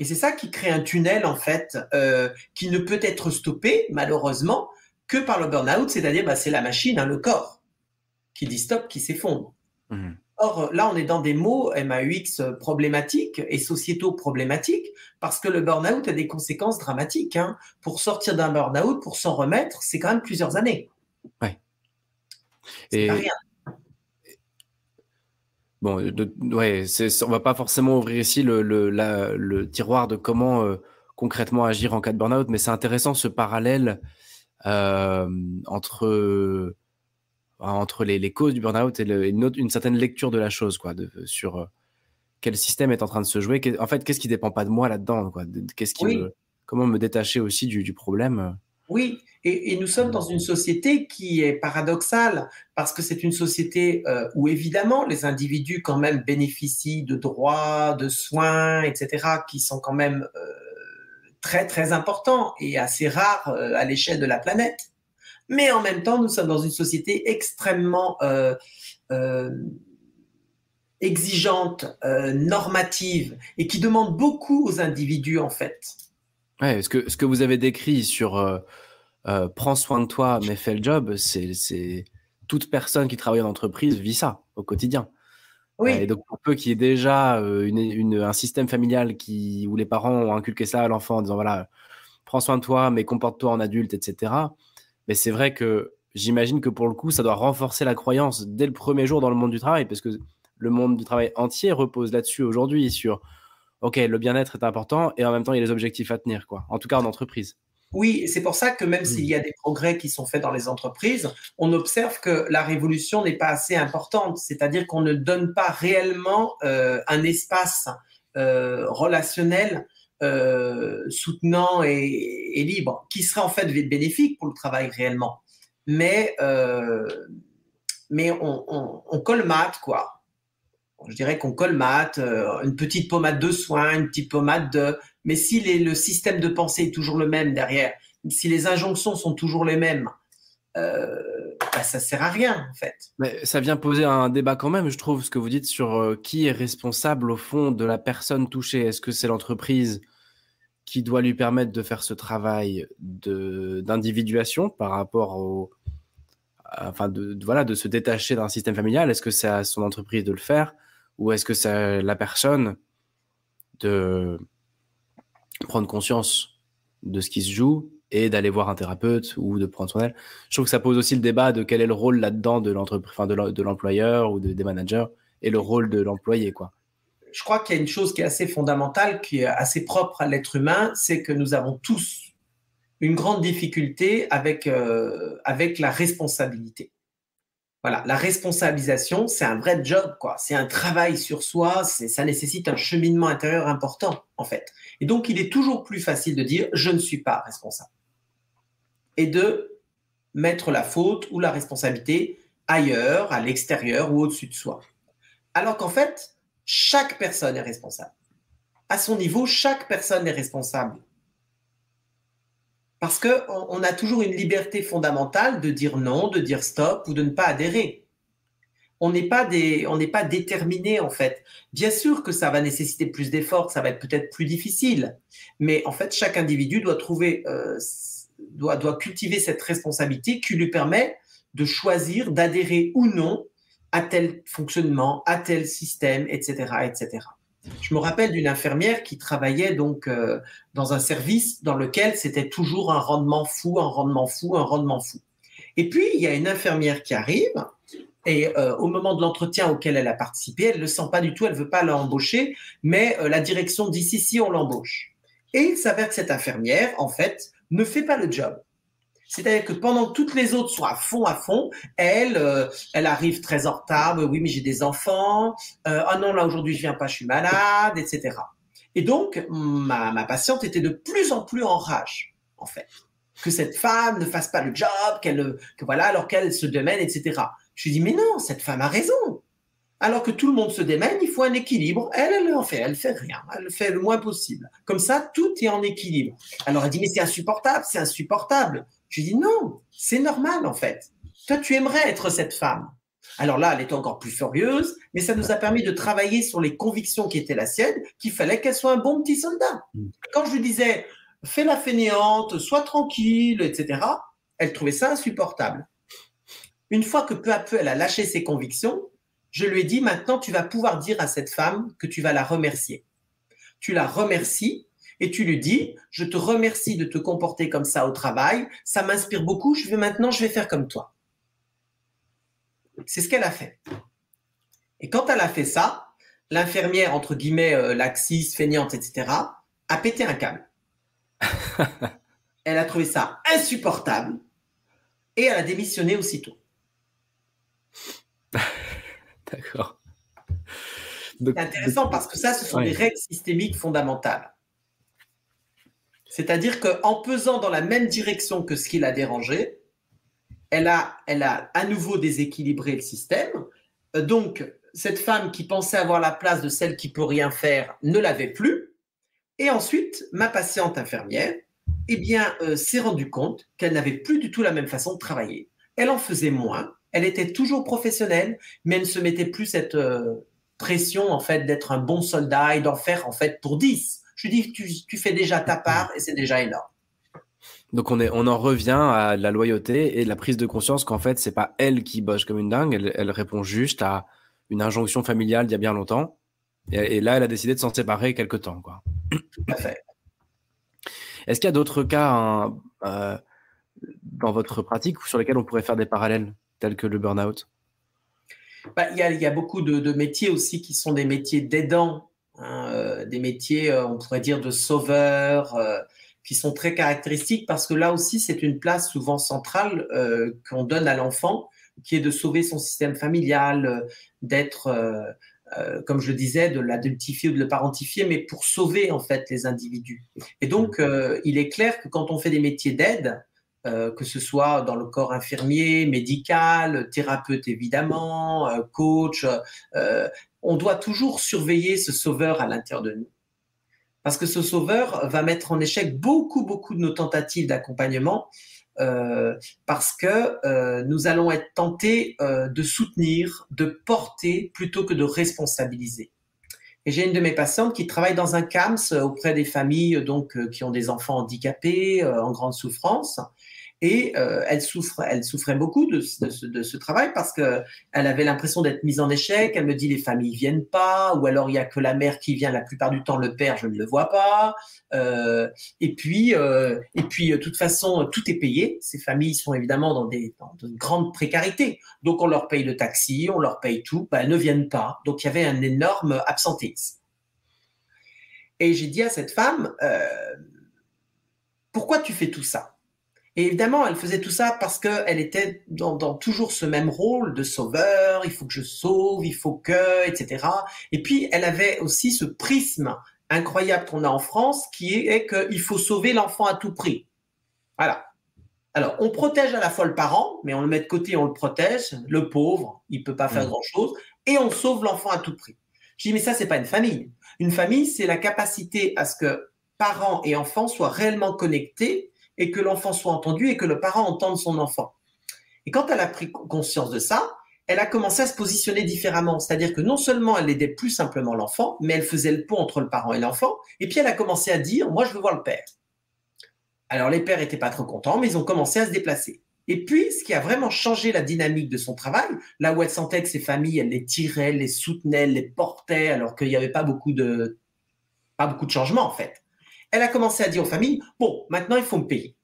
[SPEAKER 2] Et c'est ça qui crée un tunnel, en fait, qui ne peut être stoppé, malheureusement, que par le burn-out, c'est-à-dire c'est la machine, le corps, qui dit stop, qui s'effondre. Mmh. Or, là, on est dans des mots MAUX problématiques et sociétaux problématiques, parce que le burn-out a des conséquences dramatiques. Pour sortir d'un burn-out, pour s'en remettre, c'est quand même plusieurs années.
[SPEAKER 1] Ouais.
[SPEAKER 2] C'est pas rien.
[SPEAKER 1] Bon, on va pas forcément ouvrir ici le tiroir de comment concrètement agir en cas de burn-out, mais c'est intéressant ce parallèle entre les causes du burn-out et une certaine lecture de la chose, quoi, sur quel système est en train de se jouer. En fait, qu'est-ce qui dépend pas de moi là-dedans, quoi, comment me détacher aussi du problème.
[SPEAKER 2] Oui, et nous sommes dans une société qui est paradoxale parce que c'est une société où évidemment les individus quand même bénéficient de droits, de soins, etc., qui sont quand même très très importants et assez rares à l'échelle de la planète. Mais en même temps, nous sommes dans une société extrêmement exigeante, normative et qui demande beaucoup aux individus en fait.
[SPEAKER 1] Ouais, ce que vous avez décrit sur prends soin de toi mais fais le job, c'est toute personne qui travaille en entreprise vit ça au quotidien. Et
[SPEAKER 2] Oui,
[SPEAKER 1] donc, pour peu qu'il y ait déjà un système familial où les parents ont inculqué ça à l'enfant en disant, voilà, prends soin de toi, mais comporte-toi en adulte, etc. Mais c'est vrai que j'imagine que pour le coup, ça doit renforcer la croyance dès le premier jour dans le monde du travail, parce que le monde du travail entier repose là-dessus aujourd'hui, sur, OK, le bien-être est important, et en même temps, il y a les objectifs à tenir, quoi. En tout cas, en entreprise.
[SPEAKER 2] oui, c'est pour ça que même s'il y
[SPEAKER 1] Mmh.
[SPEAKER 2] a des progrès qui sont faits dans les entreprises, on observe que la révolution n'est pas assez importante, c'est-à-dire qu'on ne donne pas réellement un espace relationnel soutenant et libre, qui serait en fait bénéfique pour le travail réellement. Mais, euh, mais on colmate, quoi. Je dirais qu'on colmate, une petite pommade de soin, une petite pommade de... Mais si le système de pensée est toujours le même derrière, si les injonctions sont toujours les mêmes, bah, ça sert à rien, en fait.
[SPEAKER 1] Mais ça vient poser un débat quand même, je trouve, ce que vous dites sur qui est responsable au fond de la personne touchée. Est-ce que c'est l'entreprise qui doit lui permettre de faire ce travail d'individuation par rapport enfin voilà, de se détacher d'un système familial? Est-ce que c'est à son entreprise de le faire, ou est-ce que c'est à la personne de prendre conscience de ce qui se joue et d'aller voir un thérapeute ou de prendre soin d'elle? Je trouve que ça pose aussi le débat de quel est le rôle là-dedans de l'entreprise, enfin de l'employeur ou des managers, et le rôle de l'employé, quoi.
[SPEAKER 2] Je crois qu'il y a une chose qui est assez fondamentale, qui est assez propre à l'être humain, c'est que nous avons tous une grande difficulté avec la responsabilité. Voilà, la responsabilisation, c'est un vrai job, quoi. C'est un travail sur soi, ça nécessite un cheminement intérieur important, en fait. Et donc, il est toujours plus facile de dire je ne suis pas responsable et de mettre la faute ou la responsabilité ailleurs, à l'extérieur ou au-dessus de soi. Alors qu'en fait, chaque personne est responsable. À son niveau, chaque personne est responsable. Parce qu'on a toujours une liberté fondamentale de dire non, de dire stop ou de ne pas adhérer. On n'est pas déterminé, en fait. Bien sûr que ça va nécessiter plus d'efforts, ça va être peut-être plus difficile, mais en fait, chaque individu doit cultiver cette responsabilité qui lui permet de choisir, d'adhérer ou non à tel fonctionnement, à tel système, etc., etc. Je me rappelle d'une infirmière qui travaillait donc dans un service dans lequel c'était toujours un rendement fou, un rendement fou, un rendement fou. Et puis, il y a une infirmière qui arrive et au moment de l'entretien auquel elle a participé, elle ne le sent pas du tout, elle ne veut pas l'embaucher, mais la direction dit si, on l'embauche. Et il s'avère que cette infirmière, en fait, ne fait pas le job. C'est-à-dire que pendant que toutes les autres sont à fond, elle arrive très en retard. Oui, mais j'ai des enfants. Ah non, là aujourd'hui je viens pas, je suis malade, etc. Et donc ma patiente était de plus en plus en rage, en fait, que cette femme ne fasse pas le job, que voilà, alors qu'elle se démène, etc. Je lui dis mais non, cette femme a raison. Alors que tout le monde se démène, il faut un équilibre. Elle fait rien, elle fait le moins possible. Comme ça, tout est en équilibre. Alors elle dit, mais c'est insupportable, c'est insupportable. Je dis, non, c'est normal en fait. Toi, tu aimerais être cette femme. Alors là, elle était encore plus furieuse, mais ça nous a permis de travailler sur les convictions qui étaient la sienne, qu'il fallait qu'elle soit un bon petit soldat. Quand je lui disais, fais la fainéante, sois tranquille, etc., elle trouvait ça insupportable. Une fois que peu à peu, elle a lâché ses convictions, je lui ai dit, maintenant, tu vas pouvoir dire à cette femme que tu vas la remercier. Tu la remercies et tu lui dis, je te remercie de te comporter comme ça au travail, ça m'inspire beaucoup, maintenant, je vais faire comme toi. C'est ce qu'elle a fait. Et quand elle a fait ça, l'infirmière, entre guillemets, laxiste, feignante, etc., a pété un câble. Elle a trouvé ça insupportable et elle a démissionné aussitôt.
[SPEAKER 1] D'accord.
[SPEAKER 2] C'est intéressant parce que ça, ce sont des règles systémiques fondamentales. C'est-à-dire qu'en pesant dans la même direction que ce qui l'a dérangé, elle a à nouveau déséquilibré le système. Donc, cette femme qui pensait avoir la place de celle qui peut rien faire ne l'avait plus. Et ensuite, ma patiente infirmière, s'est rendue compte qu'elle n'avait plus du tout la même façon de travailler. Elle en faisait moins. Elle était toujours professionnelle, mais elle ne se mettait plus cette pression en fait d'être un bon soldat et d'en faire en fait pour 10. Je lui dis, tu fais déjà ta part et c'est déjà énorme.
[SPEAKER 1] Donc on en revient à la loyauté et la prise de conscience qu'en fait, c'est pas elle qui bosse comme une dingue, elle répond juste à une injonction familiale d'il y a bien longtemps. Et là, elle a décidé de s'en séparer quelque temps, quoi.
[SPEAKER 2] Tout à fait.
[SPEAKER 1] Est-ce qu'il y a d'autres cas dans votre pratique sur lesquels on pourrait faire des parallèles, tels que le burn-out?
[SPEAKER 2] Il y a beaucoup de métiers aussi qui sont des métiers d'aidants, hein, des métiers, on pourrait dire, de sauveurs, qui sont très caractéristiques parce que là aussi, c'est une place souvent centrale qu'on donne à l'enfant, qui est de sauver son système familial, d'être, comme je le disais, de l'adultifier ou de le parentifier, mais pour sauver en fait les individus. Et donc, il est clair que quand on fait des métiers d'aide, que ce soit dans le corps infirmier, médical, thérapeute évidemment, coach, on doit toujours surveiller ce sauveur à l'intérieur de nous. Parce que ce sauveur va mettre en échec beaucoup, beaucoup de nos tentatives d'accompagnement parce que nous allons être tentés de soutenir, de porter plutôt que de responsabiliser. Et j'ai une de mes patientes qui travaille dans un CAMS auprès des familles qui ont des enfants handicapés en grande souffrance. Et elle souffrait beaucoup de ce travail parce qu'elle avait l'impression d'être mise en échec. Elle me dit les familles viennent pas, ou alors il y a que la mère qui vient. La plupart du temps, le père, je ne le vois pas. Et puis, de toute façon, tout est payé. Ces familles sont évidemment dans une grande précarité. Donc, on leur paye le taxi, on leur paye tout. Elles ne viennent pas. Donc, il y avait un énorme absentéisme. Et j'ai dit à cette femme, pourquoi tu fais tout ça? Et évidemment, elle faisait tout ça parce qu'elle était dans toujours ce même rôle de sauveur, il faut que je sauve, il faut que, etc. Et puis, elle avait aussi ce prisme incroyable qu'on a en France qui est qu'il faut sauver l'enfant à tout prix. Voilà. Alors, on protège à la fois le parent, mais on le met de côté, on le protège. Le pauvre, il ne peut pas faire grand-chose. Et on sauve l'enfant à tout prix. Je dis, mais ça, c'est pas une famille. Une famille, c'est la capacité à ce que parents et enfants soient réellement connectés et que l'enfant soit entendu et que le parent entende son enfant. Et quand elle a pris conscience de ça, elle a commencé à se positionner différemment. C'est-à-dire que non seulement elle aidait plus simplement l'enfant, mais elle faisait le pont entre le parent et l'enfant. Et puis elle a commencé à dire, moi je veux voir le père. Alors les pères n'étaient pas trop contents, mais ils ont commencé à se déplacer. Et puis, ce qui a vraiment changé la dynamique de son travail, là où elle sentait que ses familles, elle les tirait, elle les soutenait, elle les portait, alors qu'il n'y avait pas beaucoup de changements en fait. Elle a commencé à dire aux familles, bon, maintenant il faut me payer.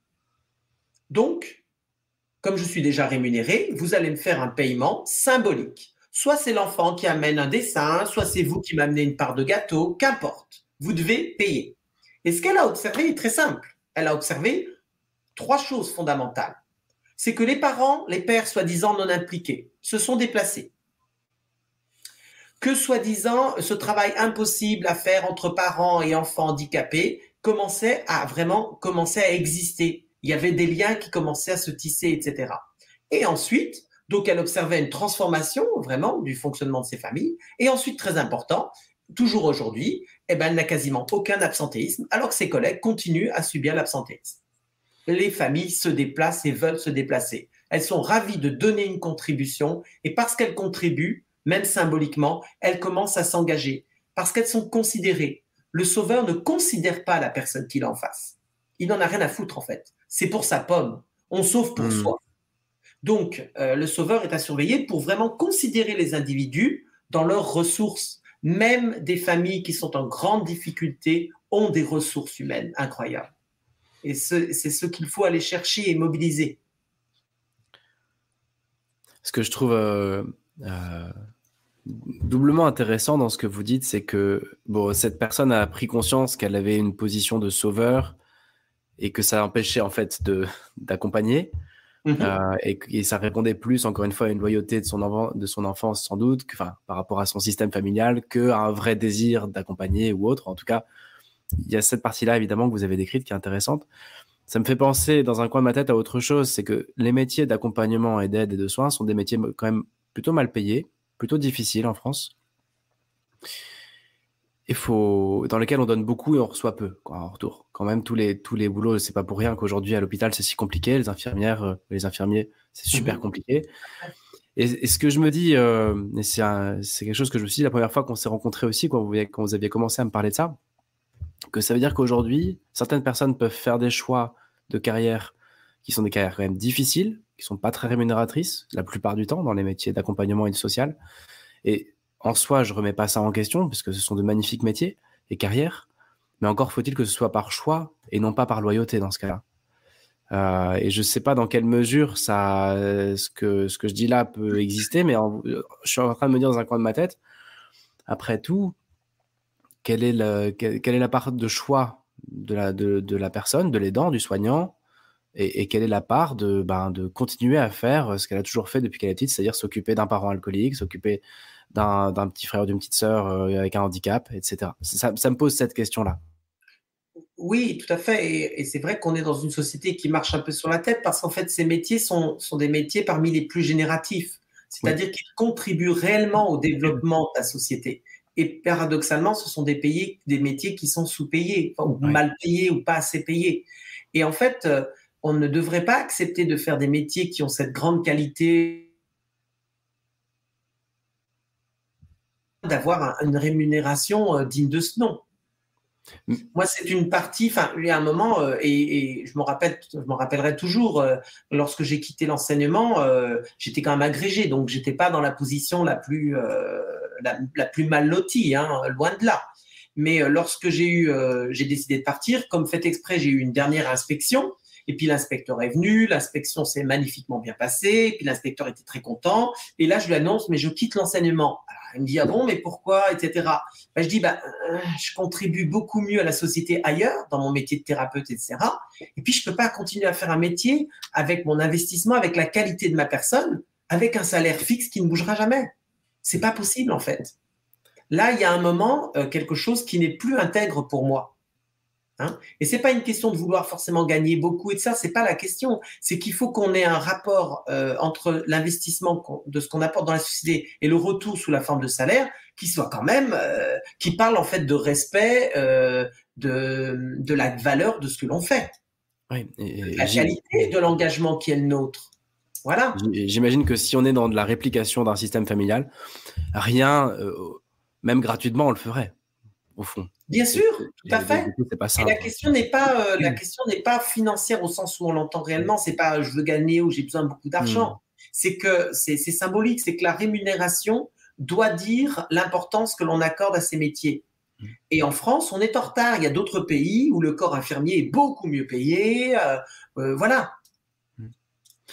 [SPEAKER 2] Donc, comme je suis déjà rémunéré, vous allez me faire un paiement symbolique. Soit c'est l'enfant qui amène un dessin, soit c'est vous qui m'amenez une part de gâteau, qu'importe. Vous devez payer. Et ce qu'elle a observé est très simple. Elle a observé 3 choses fondamentales. C'est que les parents, les pères soi-disant non impliqués, se sont déplacés. Que soi-disant ce travail impossible à faire entre parents et enfants handicapés commençait à exister. Il y avait des liens qui commençaient à se tisser, etc. Et ensuite, donc elle observait une transformation vraiment du fonctionnement de ces familles. Et ensuite, très important, toujours aujourd'hui, elle n'a quasiment aucun absentéisme, alors que ses collègues continuent à subir l'absentéisme. Les familles se déplacent et veulent se déplacer. Elles sont ravies de donner une contribution et parce qu'elles contribuent, même symboliquement, elles commencent à s'engager parce qu'elles sont considérées. Le sauveur ne considère pas la personne qu'il a en face. Il n'en a rien à foutre en fait. C'est pour sa pomme. On sauve pour soi. Donc, le sauveur est à surveiller pour vraiment considérer les individus dans leurs ressources. Même des familles qui sont en grande difficulté ont des ressources humaines incroyables. Et c'est ce qu'il faut aller chercher et mobiliser.
[SPEAKER 1] Ce que je trouve doublement intéressant dans ce que vous dites, c'est que cette personne a pris conscience qu'elle avait une position de sauveur et que ça empêchait en fait d'accompagner. Et ça répondait plus, encore une fois, à une loyauté de son enfance, sans doute, par rapport à son système familial, qu'à un vrai désir d'accompagner ou autre. En tout cas, il y a cette partie-là, évidemment, que vous avez décrite, qui est intéressante. Ça me fait penser, dans un coin de ma tête, à autre chose, c'est que les métiers d'accompagnement et d'aide et de soins sont des métiers quand même plutôt mal payés, plutôt difficiles en France, dans lesquels on donne beaucoup et on reçoit peu, quoi, en retour. Quand même, tous les boulots, c'est pas pour rien qu'aujourd'hui à l'hôpital c'est si compliqué. Les infirmières, les infirmiers, c'est super compliqué. Et ce que je me dis, et c'est quelque chose que je me suis dit la première fois qu'on s'est rencontrés aussi, quand vous aviez commencé à me parler de ça, que ça veut dire qu'aujourd'hui, certaines personnes peuvent faire des choix de carrières qui sont des carrières quand même difficiles, qui sont pas très rémunératrices la plupart du temps dans les métiers d'accompagnement et de social. Et en soi, je remets pas ça en question parce que ce sont de magnifiques métiers et carrières, mais encore faut-il que ce soit par choix et non pas par loyauté dans ce cas-là. Et je sais pas dans quelle mesure ce que je dis là peut exister, mais je suis en train de me dire dans un coin de ma tête, après tout, quelle est la part de choix de la personne, de l'aidant, du soignant, et quelle est la part de continuer à faire ce qu'elle a toujours fait depuis qu'elle est petite, c'est-à-dire s'occuper d'un parent alcoolique, s'occuper d'un petit frère ou d'une petite sœur avec un handicap, etc. Ça me pose cette question-là.
[SPEAKER 2] Oui, tout à fait. Et c'est vrai qu'on est dans une société qui marche un peu sur la tête parce qu'en fait, ces métiers sont des métiers parmi les plus génératifs.
[SPEAKER 1] Oui.
[SPEAKER 2] C'est-à-dire qu'ils contribuent réellement au développement de la société. Et paradoxalement, ce sont des métiers qui sont sous-payés, ou
[SPEAKER 1] Ouais.
[SPEAKER 2] mal payés, ou pas assez payés. Et en fait, on ne devrait pas accepter de faire des métiers qui ont cette grande qualité d'avoir une rémunération digne de ce nom. Moi, c'est une partie, enfin, il y a un moment, et je m'en rappellerai toujours, lorsque j'ai quitté l'enseignement, j'étais quand même agrégé, donc j'étais pas dans la position la plus mal lotie, hein, loin de là. Mais lorsque j'ai décidé de partir, comme fait exprès, j'ai eu une dernière inspection, et puis l'inspecteur est venu, l'inspection s'est magnifiquement bien passée, et puis l'inspecteur était très content, et là je lui annonce, mais je quitte l'enseignement. Alors, il me dit, ah bon, mais pourquoi, etc. Ben, je dis, je contribue beaucoup mieux à la société ailleurs, dans mon métier de thérapeute, etc. Et puis, je ne peux pas continuer à faire un métier avec mon investissement, avec la qualité de ma personne, avec un salaire fixe qui ne bougera jamais. C'est pas possible, en fait. Là, il y a un moment, quelque chose qui n'est plus intègre pour moi. Hein, et c'est pas une question de vouloir forcément gagner beaucoup et de ça, c'est pas la question. C'est qu'il faut qu'on ait un rapport entre l'investissement de ce qu'on apporte dans la société et le retour sous la forme de salaire qui soit quand même, qui parle en fait de respect de la valeur de ce que l'on fait,
[SPEAKER 1] Oui.
[SPEAKER 2] de la qualité de l'engagement qui est le nôtre. Voilà.
[SPEAKER 1] J'imagine que si on est dans de la réplication d'un système familial, rien, même gratuitement, on le ferait, au fond.
[SPEAKER 2] Bien sûr, tout à fait.
[SPEAKER 1] Du coup, c'est pas
[SPEAKER 2] Et
[SPEAKER 1] simple.
[SPEAKER 2] la question n'est pas financière au sens où on l'entend réellement. C'est pas je veux gagner ou j'ai besoin de beaucoup d'argent. C'est que c'est symbolique. C'est que la rémunération doit dire l'importance que l'on accorde à ces métiers. Et en France, on est en retard. Il y a d'autres pays où le corps infirmier est beaucoup mieux payé. Voilà.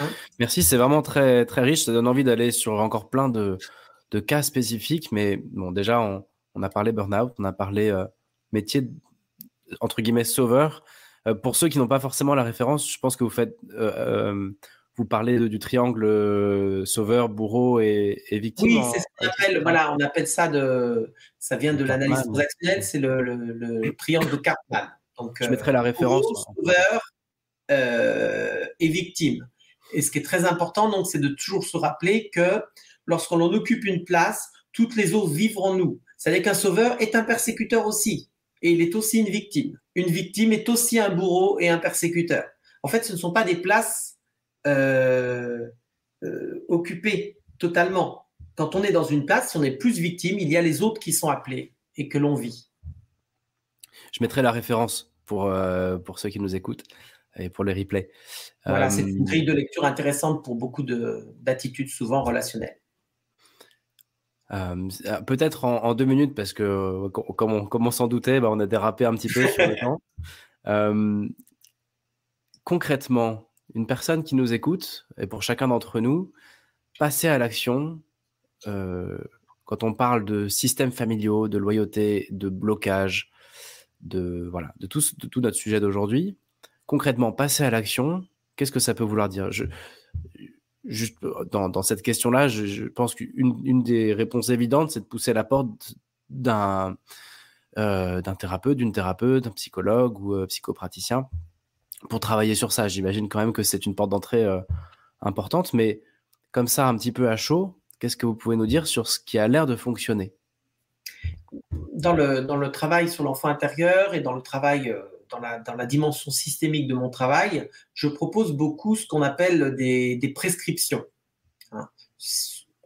[SPEAKER 1] Hein? Merci, c'est vraiment très, très riche. Ça donne envie d'aller sur encore plein de cas spécifiques. Mais bon, déjà, on a parlé burn-out, on a parlé métier, entre guillemets, sauveur. Pour ceux qui n'ont pas forcément la référence, je pense que vous parlez du triangle sauveur, bourreau et victime.
[SPEAKER 2] Oui, c'est ce qu'on appelle, voilà, on appelle ça ça vient de l'analyse transactionnelle, c'est le triangle de Karpman. Donc,
[SPEAKER 1] je mettrai la référence.
[SPEAKER 2] Sauveur et victime. Et ce qui est très important, donc, c'est de toujours se rappeler que lorsqu'on occupe une place, toutes les autres vivent en nous. C'est-à-dire qu'un sauveur est un persécuteur aussi. Et il est aussi une victime. Une victime est aussi un bourreau et un persécuteur. En fait, ce ne sont pas des places occupées totalement. Quand on est dans une place, si on est plus victime, il y a les autres qui sont appelés et que l'on vit.
[SPEAKER 1] Je mettrai la référence pour ceux qui nous écoutent et pour les replays.
[SPEAKER 2] Voilà, c'est une grille de lecture intéressante pour beaucoup d'attitudes souvent relationnelles.
[SPEAKER 1] Peut-être en 2 minutes, parce que comme on s'en doutait, on a dérapé un petit peu sur le temps. Concrètement, une personne qui nous écoute, et pour chacun d'entre nous, passer à l'action, quand on parle de systèmes familiaux, de loyauté, de blocage, de tout notre sujet d'aujourd'hui, concrètement, passer à l'action, qu'est-ce que ça peut vouloir dire? Juste dans cette question-là, je pense qu'une des réponses évidentes, c'est de pousser la porte d'un thérapeute, d'une thérapeute, d'un psychologue ou psychopraticien pour travailler sur ça. J'imagine quand même que c'est une porte d'entrée importante, mais comme ça, un petit peu à chaud, qu'est-ce que vous pouvez nous dire sur ce qui a l'air de fonctionner?
[SPEAKER 2] Dans le travail sur l'enfant intérieur et dans le travail dans la dimension systémique de mon travail, je propose beaucoup ce qu'on appelle des prescriptions. Hein.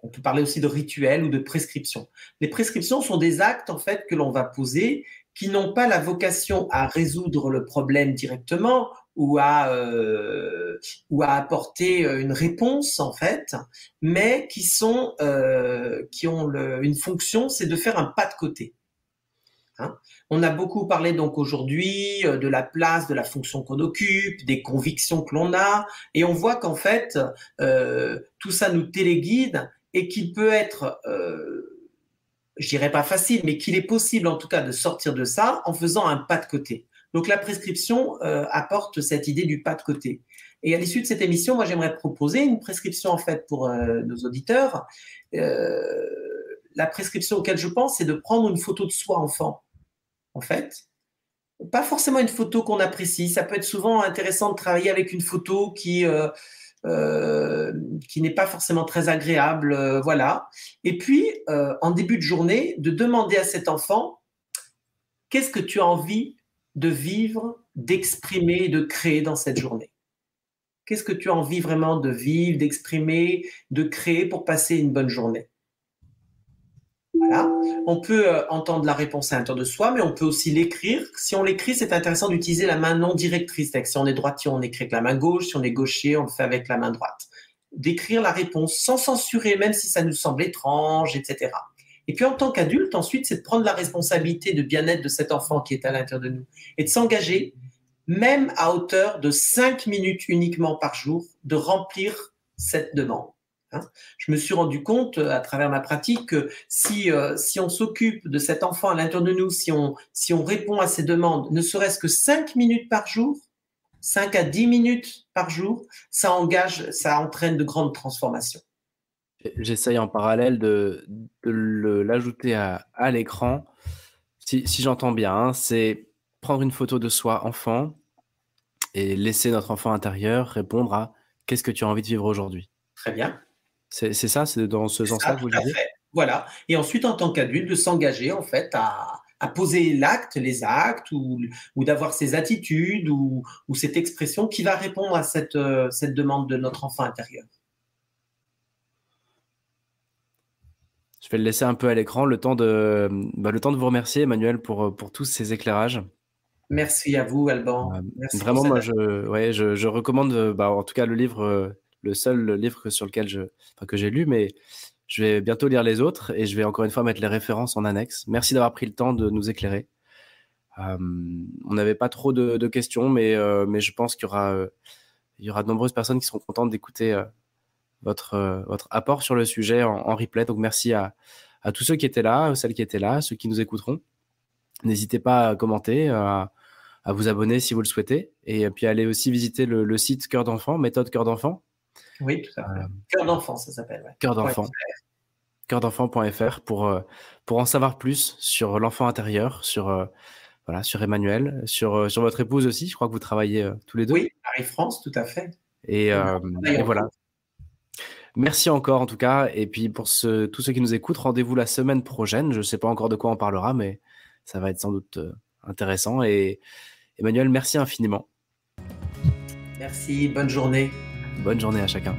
[SPEAKER 2] On peut parler aussi de rituels ou de prescriptions. Les prescriptions sont des actes en fait que l'on va poser qui n'ont pas la vocation à résoudre le problème directement ou à apporter une réponse en fait, mais qui ont une fonction, c'est de faire un pas de côté. Hein. On a beaucoup parlé donc aujourd'hui de la place, de la fonction qu'on occupe, des convictions que l'on a, et on voit qu'en fait tout ça nous téléguide et qu'il peut être, je dirais pas facile, mais qu'il est possible en tout cas de sortir de ça en faisant un pas de côté. Donc la prescription apporte cette idée du pas de côté. Et à l'issue de cette émission, moi j'aimerais proposer une prescription en fait pour nos auditeurs. La prescription auquel je pense, c'est de prendre une photo de soi enfant. En fait, pas forcément une photo qu'on apprécie. Ça peut être souvent intéressant de travailler avec une photo qui n'est pas forcément très agréable, voilà. Et puis, en début de journée, de demander à cet enfant, qu'est-ce que tu as envie de vivre, d'exprimer, de créer dans cette journée? Qu'est-ce que tu as envie vraiment de vivre, d'exprimer, de créer pour passer une bonne journée? Voilà. On peut entendre la réponse à l'intérieur de soi, mais on peut aussi l'écrire. Si on l'écrit, c'est intéressant d'utiliser la main non directrice. Si on est droitier, on écrit avec la main gauche. Si on est gaucher, on le fait avec la main droite. D'écrire la réponse sans censurer, même si ça nous semble étrange, etc. Et puis en tant qu'adulte, ensuite, c'est de prendre la responsabilité de bien-être de cet enfant qui est à l'intérieur de nous et de s'engager, même à hauteur de 5 minutes uniquement par jour, de remplir cette demande. Je me suis rendu compte à travers ma pratique que si on s'occupe de cet enfant à l'intérieur de nous, si on répond à ses demandes, ne serait-ce que 5 minutes par jour, 5 à 10 minutes par jour, ça entraîne de grandes transformations.
[SPEAKER 1] J'essaye en parallèle de l'ajouter à l'écran. Si j'entends bien, hein, c'est prendre une photo de soi enfant et laisser notre enfant intérieur répondre à « Qu'est-ce que tu as envie de vivre aujourd'hui ?»
[SPEAKER 2] Très bien.
[SPEAKER 1] C'est ça, c'est dans ce sens-là que vous le disiez ?
[SPEAKER 2] Voilà. Et ensuite, en tant qu'adulte, de s'engager en fait à poser les actes ou d'avoir ces attitudes ou cette expression qui va répondre à cette demande de notre enfant intérieur.
[SPEAKER 1] Je vais le laisser un peu à l'écran, le temps de vous remercier, Emmanuel, pour tous ces éclairages.
[SPEAKER 2] Merci à vous, Alban. Merci
[SPEAKER 1] vraiment, moi, je recommande, en tout cas, le livre, le seul livre sur lequel que j'ai lu, mais je vais bientôt lire les autres et je vais encore une fois mettre les références en annexe. Merci d'avoir pris le temps de nous éclairer. On n'avait pas trop de questions, mais je pense qu'il y aura de nombreuses personnes qui seront contentes d'écouter votre apport sur le sujet en replay. Donc merci à tous ceux qui étaient là, celles qui étaient là, ceux qui nous écouteront. N'hésitez pas à commenter, à vous abonner si vous le souhaitez, et puis allez aussi visiter le site Cœur d'enfant, méthode Cœur d'enfant.
[SPEAKER 2] Oui, tout à fait. Cœur d'enfant, ça s'appelle. Ouais.
[SPEAKER 1] Cœur d'enfant. Cœurdenfant.fr pour en savoir plus sur l'enfant intérieur, sur Emmanuel, sur votre épouse aussi. Je crois que vous travaillez tous les deux.
[SPEAKER 2] Oui, Marie-France, tout à fait.
[SPEAKER 1] Et voilà. Merci encore en tout cas. Et puis pour tous ceux qui nous écoutent, rendez-vous la semaine prochaine. Je ne sais pas encore de quoi on parlera, mais ça va être sans doute intéressant. Et Emmanuel, merci infiniment.
[SPEAKER 2] Merci, bonne journée.
[SPEAKER 1] Bonne journée à chacun.